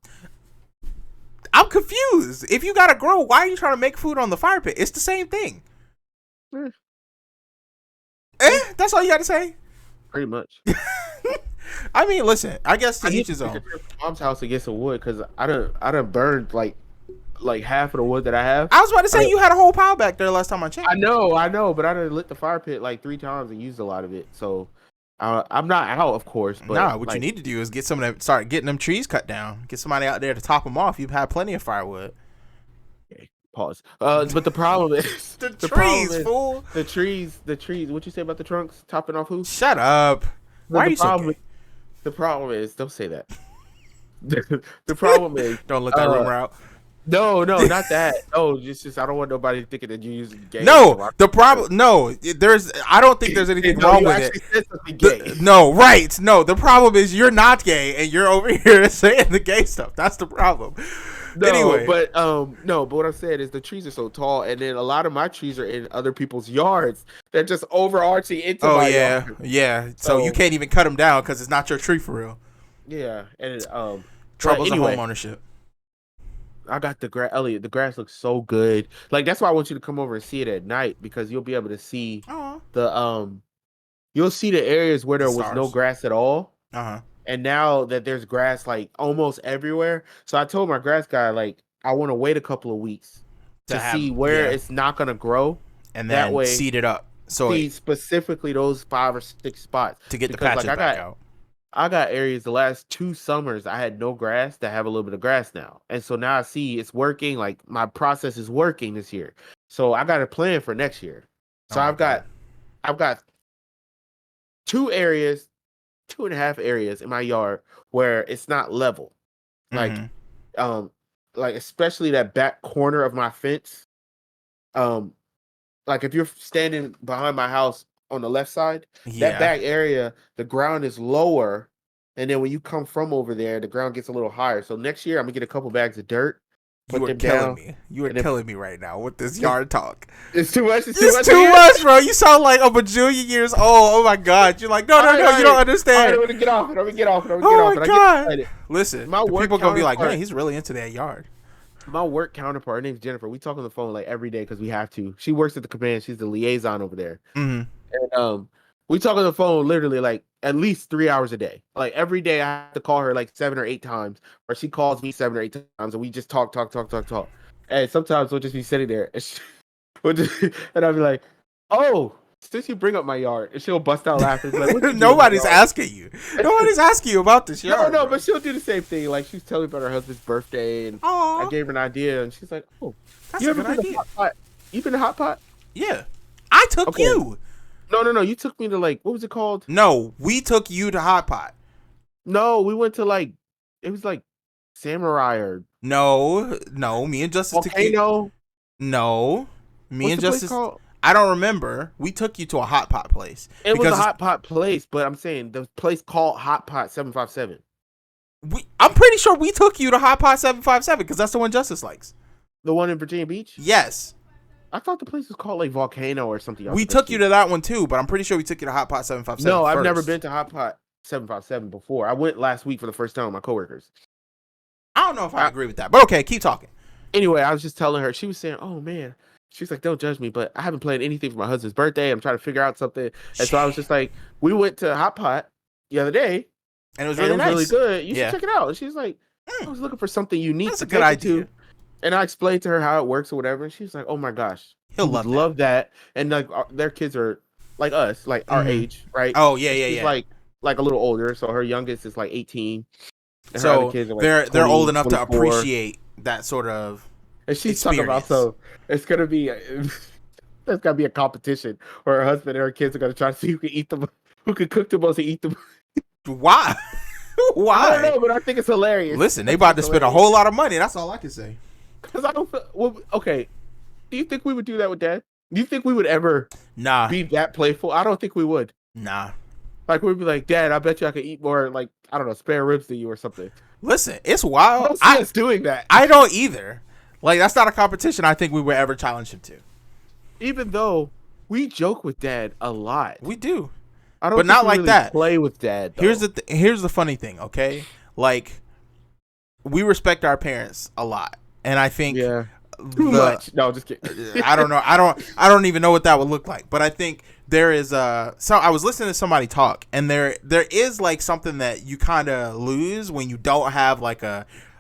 I'm confused. If you got a grill, why are you trying to make food on the fire pit? It's the same thing. That's all you got to say. Pretty much. I mean, listen. I guess to each his own. Mom's house to get some wood because I done burned like half of the wood that I have. I was about to say you had a whole pile back there last time I checked. I know, but I done lit the fire pit like 3 times and used a lot of it. So I'm not out, of course. But what you need to do is get start getting them trees cut down. Get somebody out there to top them off. You've had plenty of firewood. Okay, pause. But the problem is the trees, fool. The trees. What you say about the trunks topping off who? Shut up. Why are you so gay? The problem is, don't say that. The problem is, don't let that rumor out. No, not that. No, just I don't want nobody thinking that you're using gay. No, the problem. No, I don't think there's anything wrong with it. Said something gay. The problem is you're not gay and you're over here saying the gay stuff. That's the problem. Anyway, but what I'm saying is the trees are so tall, and then a lot of my trees are in other people's yards. They're just overarching into my yard. Yeah. So you can't even cut them down because it's not your tree for real. Yeah, and troubles of home ownership. I got the grass, Elliot. The grass looks so good. Like that's why I want you to come over and see it at night because you'll be able to see you'll see the areas where there was no grass at all. And now that there's grass like almost everywhere. So I told my grass guy like I want to wait a couple of weeks to see where it's not gonna grow, and then that way seed it up. So specifically those 5 or 6 spots to get the patches back out. I got areas the last 2 summers I had no grass that have a little bit of grass now. And so now I see it's working. Like my process is working this year. So I got a plan for next year. So I've got 2 areas, 2.5 areas in my yard where it's not level. Like especially that back corner of my fence. Like if you're standing behind my house on the left side, that back area, the ground is lower, and then when you come from over there, the ground gets a little higher. So next year, I'm gonna get a couple bags of dirt You are killing me. You are killing me right now with this yard talk. It's too much. It's too much, bro. You sound like a bajillion years old. Oh my god. You're like, no, you don't understand. Let me get off. Oh my god. Listen, people gonna be like, man, he's really into that yard. My work counterpart, her name's Jennifer. We talk on the phone like every day because we have to. She works at the command. She's the liaison over there. Mm-hmm. And we talk on the phone literally like at least 3 hours a day. Like every day I have to call her like 7 or 8 times, or she calls me 7 or 8 times, and we just talk. And sometimes we'll just be sitting there, and I'll be like, "Oh, since you bring up my yard," and she'll bust out laughing. Like, Nobody's asking you. Nobody's asking you about this yard. No, but she'll do the same thing. Like she's telling me about her husband's birthday, and I gave her an idea, and she's like, "Oh, that's you a ever good been idea. to Hot Pot? You been to Hot Pot?" Yeah, I took you. No. You took me to like, what was it called? No, we took you to Hot Pot. No, we went to like, it was like Samurai or no. Me and Justice took you. No, me and Justice. I don't remember. We took you to a Hot Pot place. It was a Hot Pot place, but I'm saying the place called Hot Pot 757. I'm pretty sure we took you to Hot Pot 757 because that's the one Justice likes. The one in Virginia Beach? Yes. I thought the place was called like Volcano or something. We took you to that one too, but I'm pretty sure we took you to Hot Pot 757. No, I've never been to Hot Pot 757 before. I went last week for the first time with my coworkers. I don't know if I agree with that, but okay, keep talking. Anyway, I was just telling her, she was saying, "Oh man," she's like, "Don't judge me, but I haven't planned anything for my husband's birthday. I'm trying to figure out something." And so I was just like, we went to Hot Pot the other day, and it was really nice. Really good. You should check it out. And she's like, I was looking for something unique. That's a good idea. And I explained to her how it works or whatever, and she's like, "Oh my gosh, he'll love that." And like their kids are like us, like our age, right? Oh yeah. She's like a little older, so her youngest is like 18. And so her other kids are like they're old enough 24. to appreciate that sort of. And she's experience. talking about, so it's gonna be there's gonna be a competition where her husband and her kids are gonna try to see who can cook the most and eat the most. Why? Why? I don't know, but I think it's hilarious. Listen, they about to spend a whole lot of money. That's all I can say. Because I don't feel, well, okay. Do you think we would do that with Dad? Do you think we would ever be that playful? I don't think we would. Nah. Like we'd be like, "Dad, I bet you I could eat more, like, I don't know, spare ribs than you or something." Listen, it's wild. I don't see us doing that. I don't either. Like, that's not a competition I think we would ever challenge him to. Even though we joke with Dad a lot. We do. I don't but not like really that. Play with Dad, though. Here's the funny thing, okay? Like, we respect our parents a lot. And I think too much. No, just kidding. I don't know. I don't even know what that would look like. But I think there is so I was listening to somebody talk, and there is like something that you kind of lose when you don't have like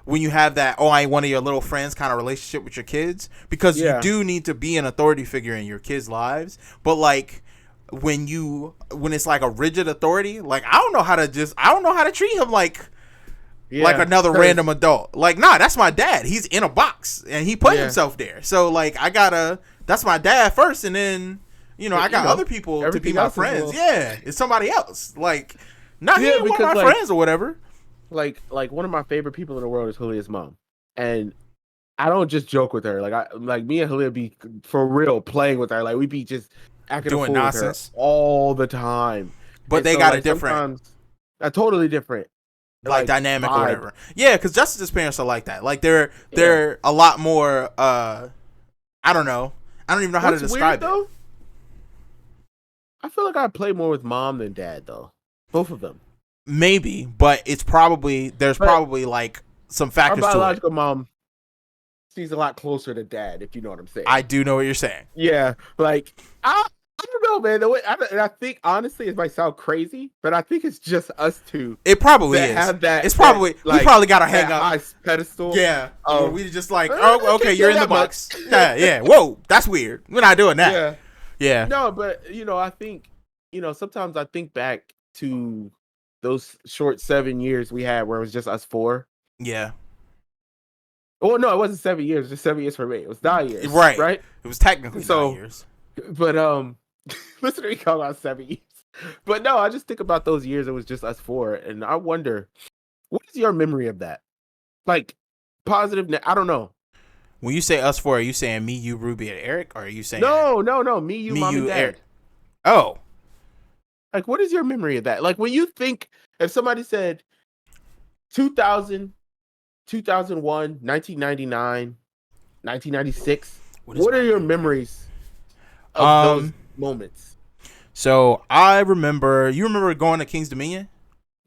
when you have that, I ain't one of your little friends kind of relationship with your kids, because you do need to be an authority figure in your kids' lives. But like when it's like a rigid authority, like I don't know how to treat him like another random adult. Like, nah, that's my dad. He's in a box and he put himself there. So like that's my dad first, and then I got other people to be my friends. Yeah, it's somebody else. Like not one of my friends or whatever. Like one of my favorite people in the world is Julia's mom, and I don't just joke with her. Like me and Julia be for real playing with her. Like we be just acting doing nonsense with her all the time. But and they got a different, totally different, like dynamic or whatever. Yeah, because Justice's parents are like that. Like they're a lot more. I don't know. I don't even know how to describe it. Though? I feel like I play more with mom than dad, though. Both of them. Maybe, but there's probably like some factors to it. Our biological mom, she's a lot closer to dad, if you know what I'm saying. I do know what you're saying. Yeah, like I don't know, man. The way I think, honestly, it might sound crazy, but I think it's just us two. It probably is. Have that. It's probably we probably got to hang up high pedestal. Yeah. We just like, okay, you're in the box. Yeah. Whoa, that's weird. We're not doing that. Yeah. No, but I think sometimes I think back to those short 7 years we had where it was just us four. Yeah. Well, no, it wasn't 7 years. It was just 7 years for me. It was 9 years. Right. It was technically 9 years. But listen to me call out 7 years. But no, I just think about those years. It was just us four, and I wonder, what is your memory of that? Like positive. I don't know. When you say us four, are you saying me, you, Ruby, and Eric, or are you saying no, me, you, mom, and dad? Eric. Oh. Like, what is your memory of that? Like, when you think, if somebody said 2000 2001, 1999, 1996. What What is are your my memories of those moments? So I remember. You remember going to King's Dominion?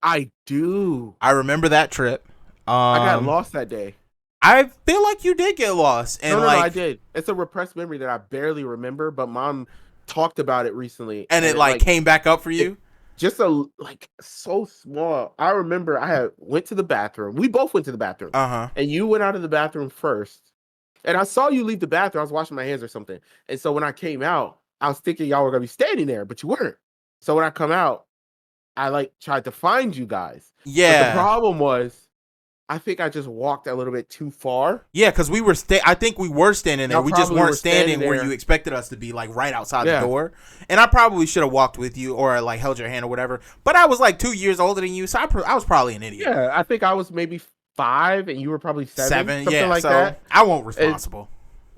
I do. I remember that trip. I got lost that day. I feel like you did get lost, and No, I did. It's a repressed memory that I barely remember, but Mom talked about it recently, and it like came back up for you. Just so small. I remember I went to the bathroom. We both went to the bathroom. And you went out of the bathroom first. And I saw you leave the bathroom. I was washing my hands or something. And so when I came out, I was thinking y'all were gonna be standing there, but you weren't. So when I come out, I tried to find you guys. Yeah. But the problem was, I think I just walked a little bit too far. Yeah, because we were I think we were standing there. We just weren't standing where you expected us to be, like right outside the door. And I probably should have walked with you or like held your hand or whatever. But I was like 2 years older than you, so I was probably an idiot. Yeah, I think I was maybe 5 and you were probably 7. Yeah, like so that. I won't responsible.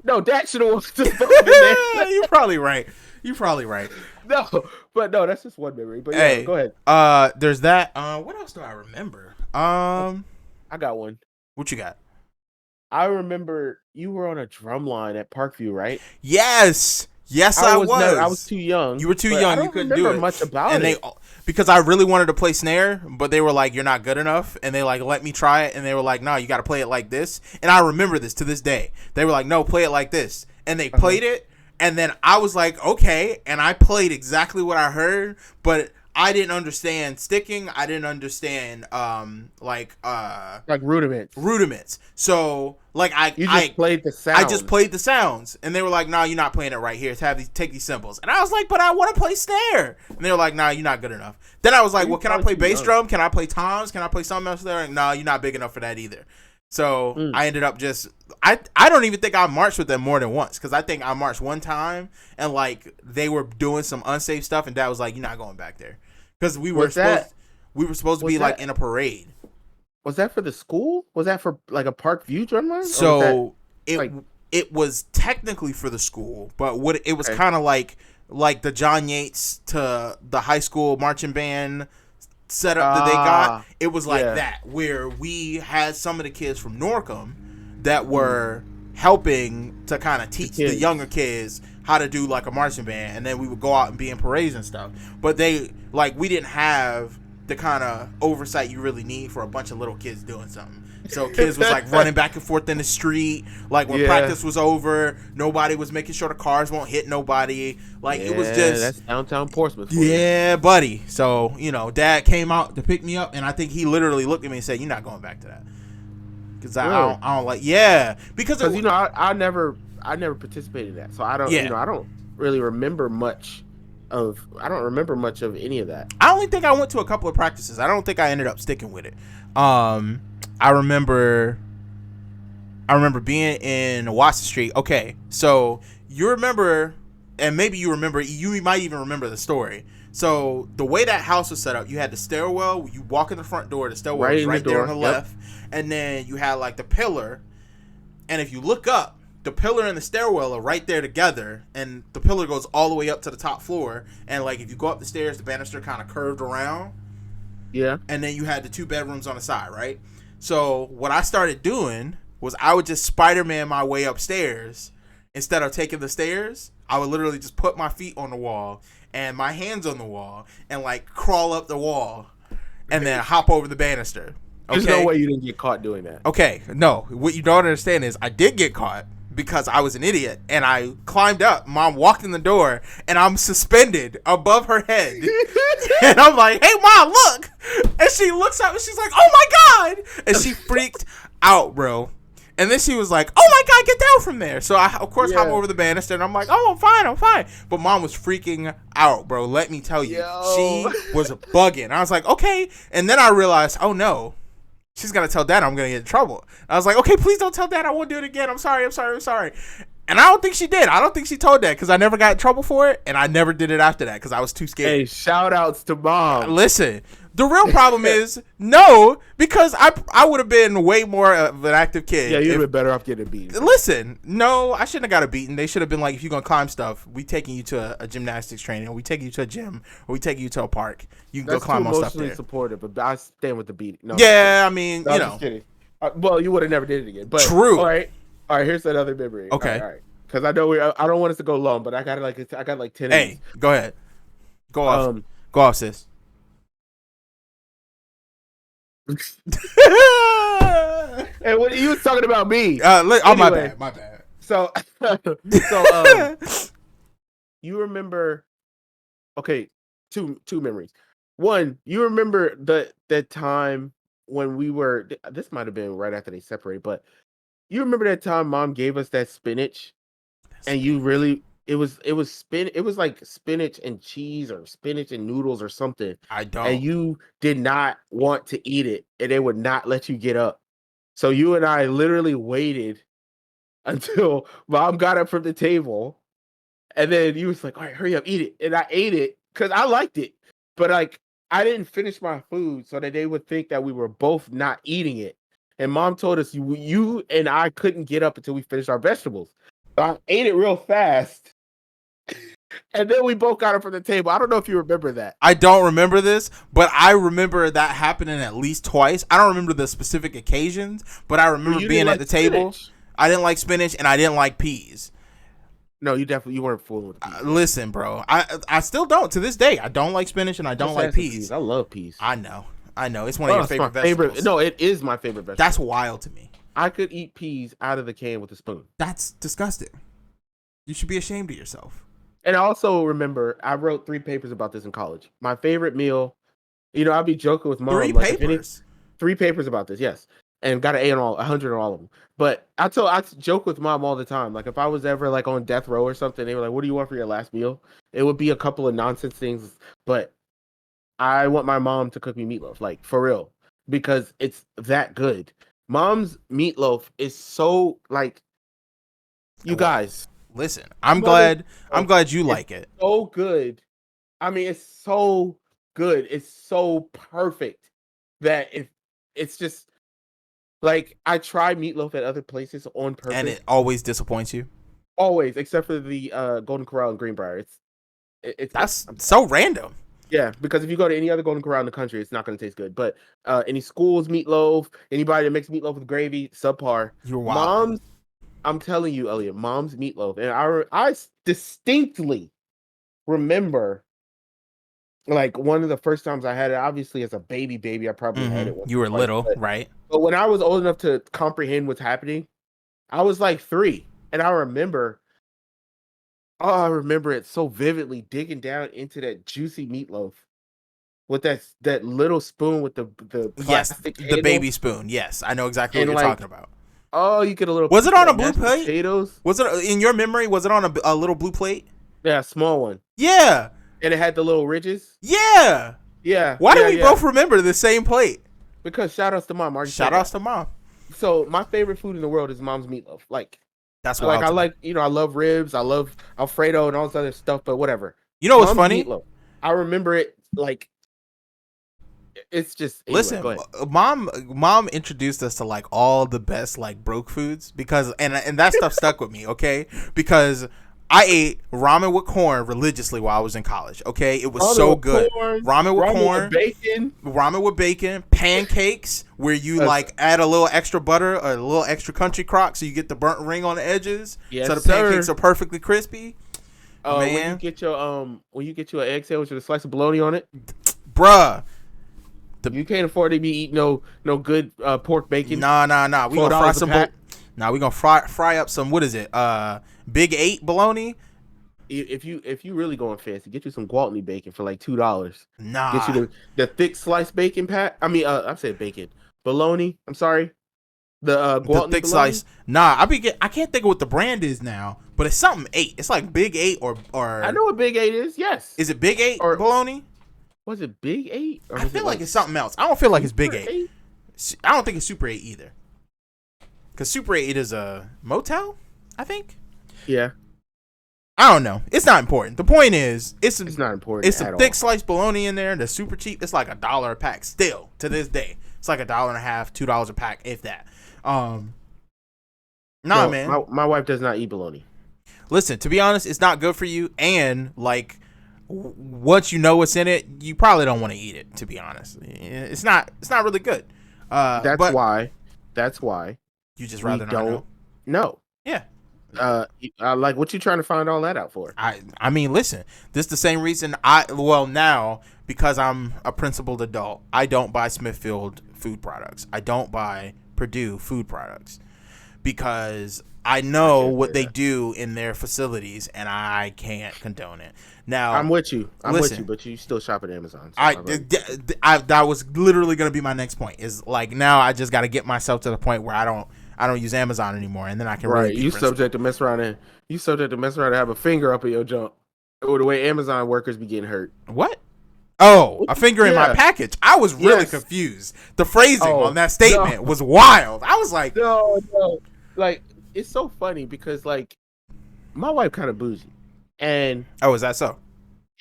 No, Dad should have walked to the You're probably right. You're probably right. No, that's just one memory. But yeah, go ahead. There's that. What else do I remember? I got one. What you got? I remember you were on a drum line at Parkview, right? Yes, I was. I was too young. You were too young. You couldn't do it. Much about it. Because I really wanted to play snare, but they were like, "You're not good enough," and they like let me try it, and they were like, "No, you got to play it like this." And I remember this to this day. They were like, "No, play it like this," and they played it, and then I was like, "Okay," and I played exactly what I heard, but I didn't understand sticking. I didn't understand like rudiments. So like I played the sounds. I just played the sounds, and they were like, "No, you're not playing it right here. Take these cymbals." And I was like, "But I want to play snare." And they were like, "No, you're not good enough." Then I was like, "Well, can I play bass drum? Can I play toms? Can I play something else there?" And, "No, you're not big enough for that either." So I ended up just I don't even think I marched with them more than once, because I think I marched one time and like they were doing some unsafe stuff, and Dad was like, "You're not going back there," because we were supposed to be like in a parade. Was that for the school? Was that for like a Parkview drum line? So it was technically for the school, but it was kind of like the John Yates to the high school marching band setup that they got. It was like that, where we had some of the kids from Norcom that were helping to kind of teach the younger kids how to do like a marching band, and then we would go out and be in parades and stuff. But we didn't have the kind of oversight you really need for a bunch of little kids doing something. So kids was like running back and forth in the street. Like when practice was over, nobody was making sure the cars won't hit nobody. Like it was just that's downtown Portsmouth. Yeah, buddy. So Dad came out to pick me up, and I think he literally looked at me and said, "You're not going back to that." Because I don't like because I never participated in that, so I don't I don't really remember much of any of that. I only think I went to a couple of practices. I don't think I ended up sticking with it. I remember being in Watson Street. Okay, so you remember, and maybe you might even remember the story. So the way that house was set up, you had the stairwell. You walk in the front door. The stairwell was right there on the left, and then you had like the pillar. And if you look up, the pillar and the stairwell are right there together, and the pillar goes all the way up to the top floor. And like if you go up the stairs, the banister kind of curved around. Yeah. And then you had the 2 bedrooms on the side, right? So what I started doing was I would just Spider-Man my way upstairs. Instead of taking the stairs, I would literally just put my feet on the wall and my hands on the wall and like crawl up the wall and then hop over the banister. Okay? There's no way you didn't get caught doing that. Okay, no. What you don't understand is I did get caught because I was an idiot, and I climbed up. Mom walked in the door, and I'm suspended above her head. And I'm like, "Hey, Mom, look!" And she looks up, and she's like, "Oh my God!" And she freaked out, bro. And then she was like, "Oh my God, get down from there!" So I, of course, hop over the banister, and I'm like, "Oh, I'm fine." But Mom was freaking out, bro. Let me tell you, she was bugging. I was like, "Okay," and then I realized, oh no. She's going to tell Dad I'm going to get in trouble. I was like, "Okay, please don't tell Dad. I won't do it again. I'm sorry. And I don't think she did. I don't think she told Dad because I never got in trouble for it. And I never did it after that because I was too scared. Hey, shout outs to Mom. Listen, the real problem is no, because I would have been way more of an active kid. Yeah, you'd have been better off getting beaten. Listen, no, I shouldn't have got a beaten. They should have been like, if you're going to climb stuff, we taking you to a gymnastics training, or we taking you to a gym, or we taking you to a park. You can go climb on stuff there. That's supportive, but I stand with the beating. No, yeah, I mean, no, I'm just kidding. Well, you would have never did it again. But True. All right. Here's another memory. Okay. All right. Because I know I don't want us to go long, but I got like 10 of Hey, these. go ahead. Go off, sis. And when you was talking about me. My bad. So you remember? Okay, two memories. One, you remember that time when we were. This might have been right after they separated, but you remember that time Mom gave us that spinach, and you really it was like spinach and cheese or spinach and noodles or something. I don't. And you did not want to eat it, and they would not let you get up. So you and I literally waited until Mom got up from the table, and then you was like, "All right, hurry up, eat it." And I ate it because I liked it, but like I didn't finish my food so that they would think that we were both not eating it. And Mom told us you and I couldn't get up until we finished our vegetables. So I ate it real fast, and then we both got up from the table. I don't know if you remember that. I don't remember this, but I remember that happening at least twice. I don't remember the specific occasions, but I remember being at the table. I didn't like spinach and I didn't like peas. No, you weren't fooling with peas. Listen, bro, I still don't to this day. I don't like spinach and I don't like peas. I love peas. I know. It's one of your favorite vegetables. No, it is my favorite vegetable. That's wild to me. I could eat peas out of the can with a spoon. That's disgusting. You should be ashamed of yourself. And I also remember I wrote 3 papers about this in college. My favorite meal, I'd be joking with Mom. 3 papers? 3 papers about this, yes. And got an A on 100 on all of them. But I joke with Mom all the time. Like if I was ever like on death row or something, they were like, "What do you want for your last meal?" It would be a couple of nonsense things, but I want my mom to cook me meatloaf, like for real, because it's that good. Mom's meatloaf is so like, you guys. Listen, I'm glad you like it. So good. I mean, it's so good. It's so perfect that it's just like I try meatloaf at other places on purpose, and it always disappoints you. Always, except for the Golden Corral in Greenbrier. That's so random. Yeah, because if you go to any other Golden Corral in the country, it's not going to taste good. But any school's meatloaf, anybody that makes meatloaf with gravy, subpar. You're wild. I'm telling you, Elliot, Mom's meatloaf. And I distinctly remember, like, one of the first times I had it, obviously as a baby, I probably had it. You were little, right? But when I was old enough to comprehend what's happening, I was like 3. And I remember it so vividly, digging down into that juicy meatloaf with that little spoon with the plastic the baby spoon. Yes, I know exactly what you're talking about. Oh, you get a little. Was it on a blue plate? Potatoes. Was it in your memory? Was it on a little blue plate? Yeah, a small one. Yeah. And it had the little ridges. Yeah. Yeah. Why do we both remember the same plate? Because shout outs to Mom. Shout outs to Mom. So my favorite food in the world is Mom's meatloaf. Like that's wild. Like I love ribs. I love Alfredo and all this other stuff. But whatever. You know what's funny? Meatloaf. I remember it like. It's just listen. Mom introduced us to like all the best like broke foods because and that stuff stuck with me. Okay, because I ate ramen with corn religiously while I was in college. Okay, it was so good. Ramen with corn, ramen with bacon, pancakes where you like add a little extra butter or a little extra country crock so you get the burnt ring on the edges. Yes, so the pancakes are perfectly crispy. Man, when you get your egg sandwich with a slice of bologna on it, bruh. You can't afford to be eating no good pork bacon. Nah. We gonna fry some. We gonna fry up some. What is it? Big 8 bologna. If you really going fancy, get you some Gwaltney bacon for like $2. Nah. Get you the thick sliced bacon pat. I mean, I said bacon bologna. I'm sorry. The Gwaltney thick bologna? Slice. Nah, I can't think of what the brand is now, but it's something 8. It's like Big 8 or. I know what Big 8 is. Yes. Is it Big 8 or bologna? Was it Big 8? Or I feel like it's something else. I don't feel like it's Big 8. I don't think it's Super 8 either. Because Super 8 is a motel, I think. Yeah. I don't know. It's not important. The point is, it's not important. It's some thick sliced bologna in there. That's super cheap. It's like $1 a pack still to this day. It's like $1.50, $2 a pack, if that. Man. My wife does not eat bologna. Listen, to be honest, it's not good for you. And like, once you know what's in it, you probably don't want to eat it. To be honest, it's not really good. That's why That's why You just we rather not don't know. know. Yeah. Like, what you trying to find all that out for? I mean, listen, this is the same reason now, because I'm a principled adult, I don't buy Smithfield food products. I don't buy Purdue food products because I know what they do in their facilities and I can't condone it. Now, I'm with you. Listen, but you still shop at Amazon. So that was literally going to be my next point. Is like, now I just got to get myself to the point where I don't use Amazon anymore, and then I can really be principled. subject to mess around and have a finger up in your junk. Or the way Amazon workers be getting hurt. What? Oh, a finger in my package. I was really confused. The phrasing on that statement was wild. I was like, no. Like, it's so funny because, like, my wife kind of bougie. And is that so?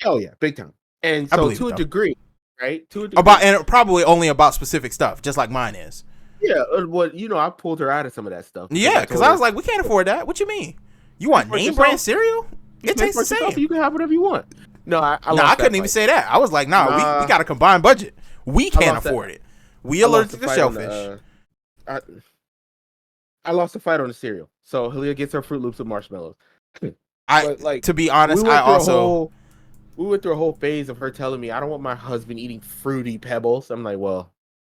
Oh yeah, big time. And so to a degree, right? And probably only about specific stuff, just like mine is. Yeah, well, I pulled her out of some of that stuff. Yeah, because I was like, we can't afford that. What you mean? You want name brand cereal? It tastes the same. You can have whatever you want. No, I couldn't even say that. I was like, we got a combined budget. We can't afford it. We allergic to shellfish. I lost a fight on the cereal. So Halia gets her Fruit Loops with marshmallows. To be honest, we went through a whole phase of her telling me I don't want my husband eating Fruity Pebbles. I'm like, well,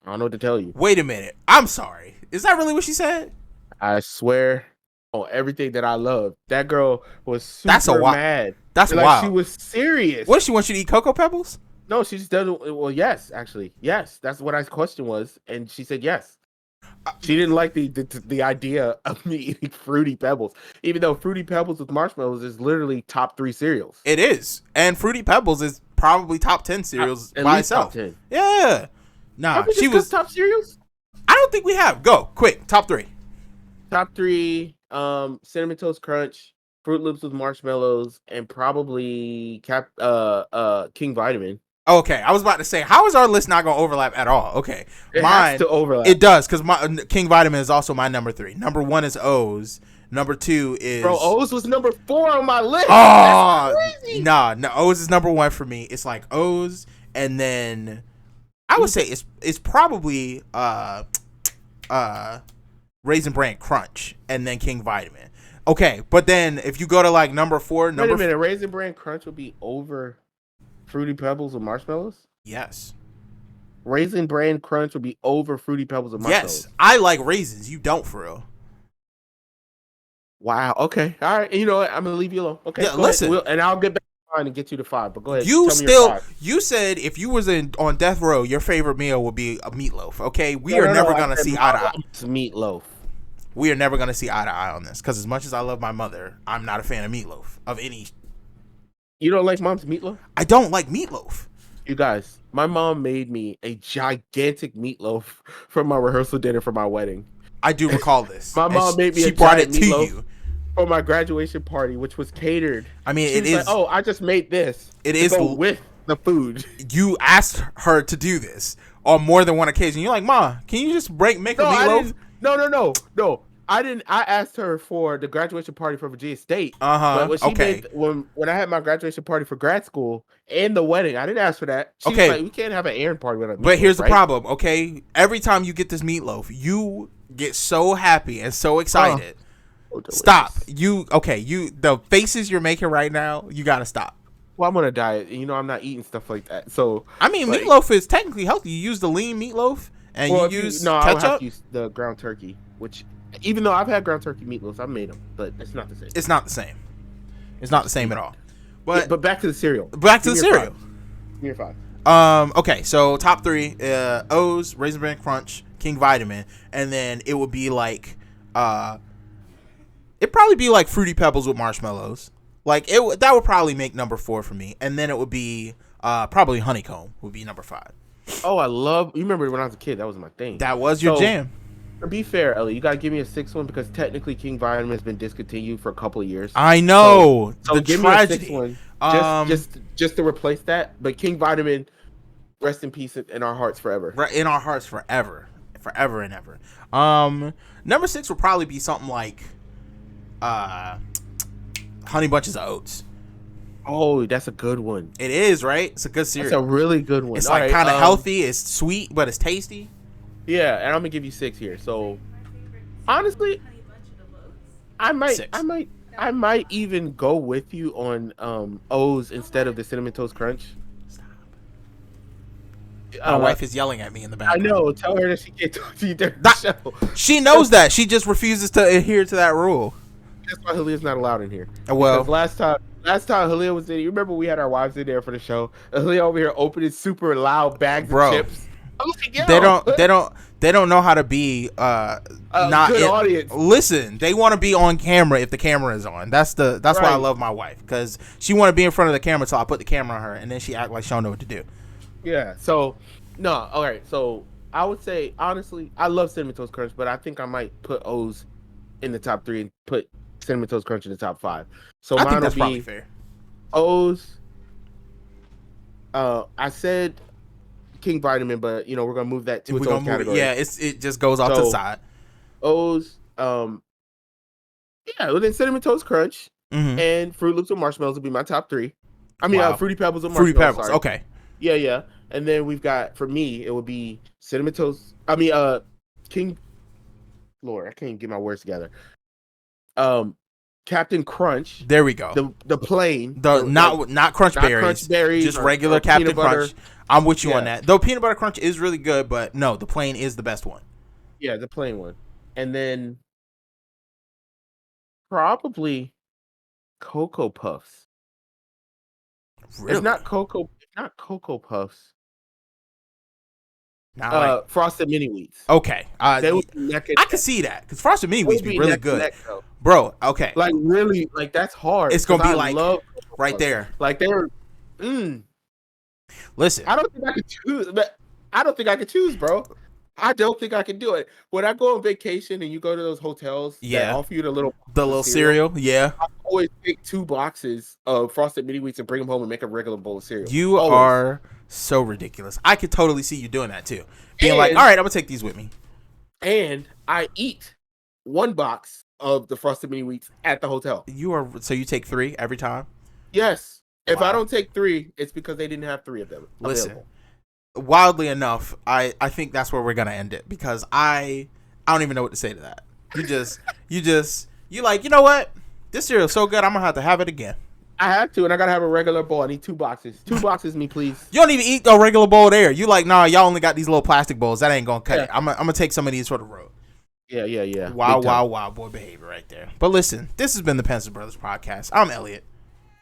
I don't know what to tell you. Wait a minute. I'm sorry. Is that really what she said? I swear on everything that I love. That girl was super mad. That's wild. She was serious. What, does she want you to eat Cocoa Pebbles? No, she just doesn't. Well, yes, actually. Yes. That's what my question was. And she said yes. She didn't like the idea of me eating Fruity Pebbles, even though Fruity Pebbles with marshmallows is literally top 3 cereals. It is, and Fruity Pebbles is probably top 10 cereals by itself. Top 10. Yeah, nah, she was top cereals. I don't think we have. Go quick, top 3. Top 3: Cinnamon Toast Crunch, Fruit Loops with marshmallows, and probably King Vitamin. Okay, I was about to say, how is our list not going to overlap at all? Okay, it has to overlap. It does, because my King Vitamin is also my number 3. Number 1 is O's. Number 2 is O's was number 4 on my list. Oh, that's crazy. Nah, O's is number 1 for me. It's like O's, and then I would say it's probably Raisin Bran Crunch, and then King Vitamin. Okay, but then if you go to like number 4, wait a minute, Raisin Bran Crunch would be over Fruity Pebbles with marshmallows? Yes. Raisin Bran Crunch would be over Fruity Pebbles with marshmallows? Yes. I like raisins. You don't, for real. Wow. Okay. All right. You know what? I'm going to leave you alone. Okay. Yeah, listen. And I'll get back to mine and get you to 5. But go ahead. You said if you was on death row, your favorite meal would be a meatloaf. Okay. We are never going to see eye to eye. It's meatloaf. We are never going to see eye to eye on this. Because as much as I love my mother, I'm not a fan of meatloaf. Of any. You don't like mom's meatloaf? I don't like meatloaf. You guys, my mom made me a gigantic meatloaf for my rehearsal dinner for my wedding. I do recall this. My mom made me she brought it to you for my graduation party, which was catered. I mean, it is. Like, I just made this. It is with the food. You asked her to do this on more than one occasion. You're like, Ma, can you just make a meatloaf? No. I didn't. I asked her for the graduation party for Virginia State. But when she made, when I had my graduation party for grad school and the wedding, I didn't ask for that. She was like, we can't have an Aaron party without meatloaf. But here's the problem, okay? Every time you get this meatloaf, you get so happy and so excited. Stop. The faces you're making right now, you gotta stop. Well, I'm on a diet. I'm not eating stuff like that. So I mean, meatloaf is technically healthy. You use the lean meatloaf and you use ketchup. I have to use the ground turkey, which. Even though I've had ground turkey meatloafs, I've made them, but it's not the same. It's not the same. It's not the same at all. But back to the cereal. Give me your 5. Okay, so top 3: O's, Raisin Bran Crunch, King Vitamin, and then it would be like, it'd probably be like Fruity Pebbles with marshmallows. Like that would probably make number 4 for me, and then it would be probably Honeycomb would be number 5. Oh, you remember when I was a kid? That was my thing. That was your jam. To be fair, Ellie, you gotta give me a 6th one because technically King Vitamin has been discontinued for a couple of years. I know. So give tragedy. Me a 6th one, just to replace that. But King Vitamin, rest in peace in our hearts forever. Right, in our hearts forever and ever. Number 6 would probably be something like, Honey Bunches of Oats. Oh, that's a good one. It is, right? It's a good cereal. It's a really good one. It's like kind of healthy. It's sweet, but it's tasty. Yeah, and I'm gonna give you 6 here. So honestly, I might, I 6. might, I might even go with you on O's instead of the cinnamon toast crunch. My Uh, wife is yelling at me in the I background. know. Tell her that she can't talk to you during the That, show. she knows that. She just refuses to adhere to that rule. That's why Halia's not allowed in here. Well, Because last time Halia was in, you remember we had our wives in there for the show. Halia over here opening super loud bags of bro, chips. I'm like, yo, they don't know how to be a not good in, audience. listen, they want to be on camera if the camera is on. That's why I Right. love my wife, because she want to be in front of the camera till I put the camera on her, and then she act like she don't know what to do. Yeah. So no, all right. So I would say honestly, I love cinnamon toast crunch, but I think I might put O's in the top 3 and put cinnamon toast crunch in the top 5. So I think mine will that's probably be fair. O's. I said King Vitamin, but you know we're gonna move that to its own category. Yeah, it just goes off to the So side. O's. Yeah, well, then cinnamon toast crunch Mm-hmm. and Fruit Loops with marshmallows will be my top 3. I mean, Wow. Fruity Pebbles with Fruity marshmallows. Pebbles. Sorry. Okay. Yeah, yeah. And then we've got, for me, it would be cinnamon toast. I mean, King. Lord, I can't even get my words together. Captain Crunch. There we go. The plain. Not crunch not berries. crunch berries. Just or regular peanut Captain butter. Crunch. I'm with you on Yeah. that. Though peanut butter crunch is really good, but no, the plain is the best one. Yeah, the plain one. And then probably Cocoa Puffs. Really? It's not Cocoa Puffs. Not Frosted Mini Wheats. okay. They would be neck and I can see that because Frosted Mini Wheats be really neck and good, neck, though. bro. Okay, Like really, like that's hard. it's gonna be I like love right Puffs. there. Like they're. Listen, I don't think I could choose. But I don't think I could choose, bro. I don't think I could do it. When I go on vacation and you go to those hotels that Yeah. offer you the little cereal, yeah. I always take 2 boxes of Frosted Mini Wheats and bring them home and make a regular bowl of cereal. You Always. are so ridiculous. I could totally see you doing that too. Being like, And- all right, I'm gonna take these with me. And I eat 1 box of the Frosted Mini Wheats at the hotel. So you take 3 every time. Yes. If Wow. I don't take 3, it's because they didn't have 3 of them Listen. available. Wildly enough, I think that's where we're gonna end it because I don't even know what to say to that. You like, you know what? This cereal's so good, I'm gonna have to have it again. I have to, and I gotta have a regular bowl. I need 2 boxes. 2 boxes, me please. You don't even eat a regular bowl there. You like, nah, y'all only got these little plastic bowls. That ain't gonna cut it. I'm gonna take some of these for the road. Yeah. Wow, boy behavior right there. But listen, this has been the Pensive Brothers podcast. I'm Elliot.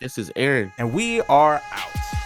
This is Aaron. And we are out.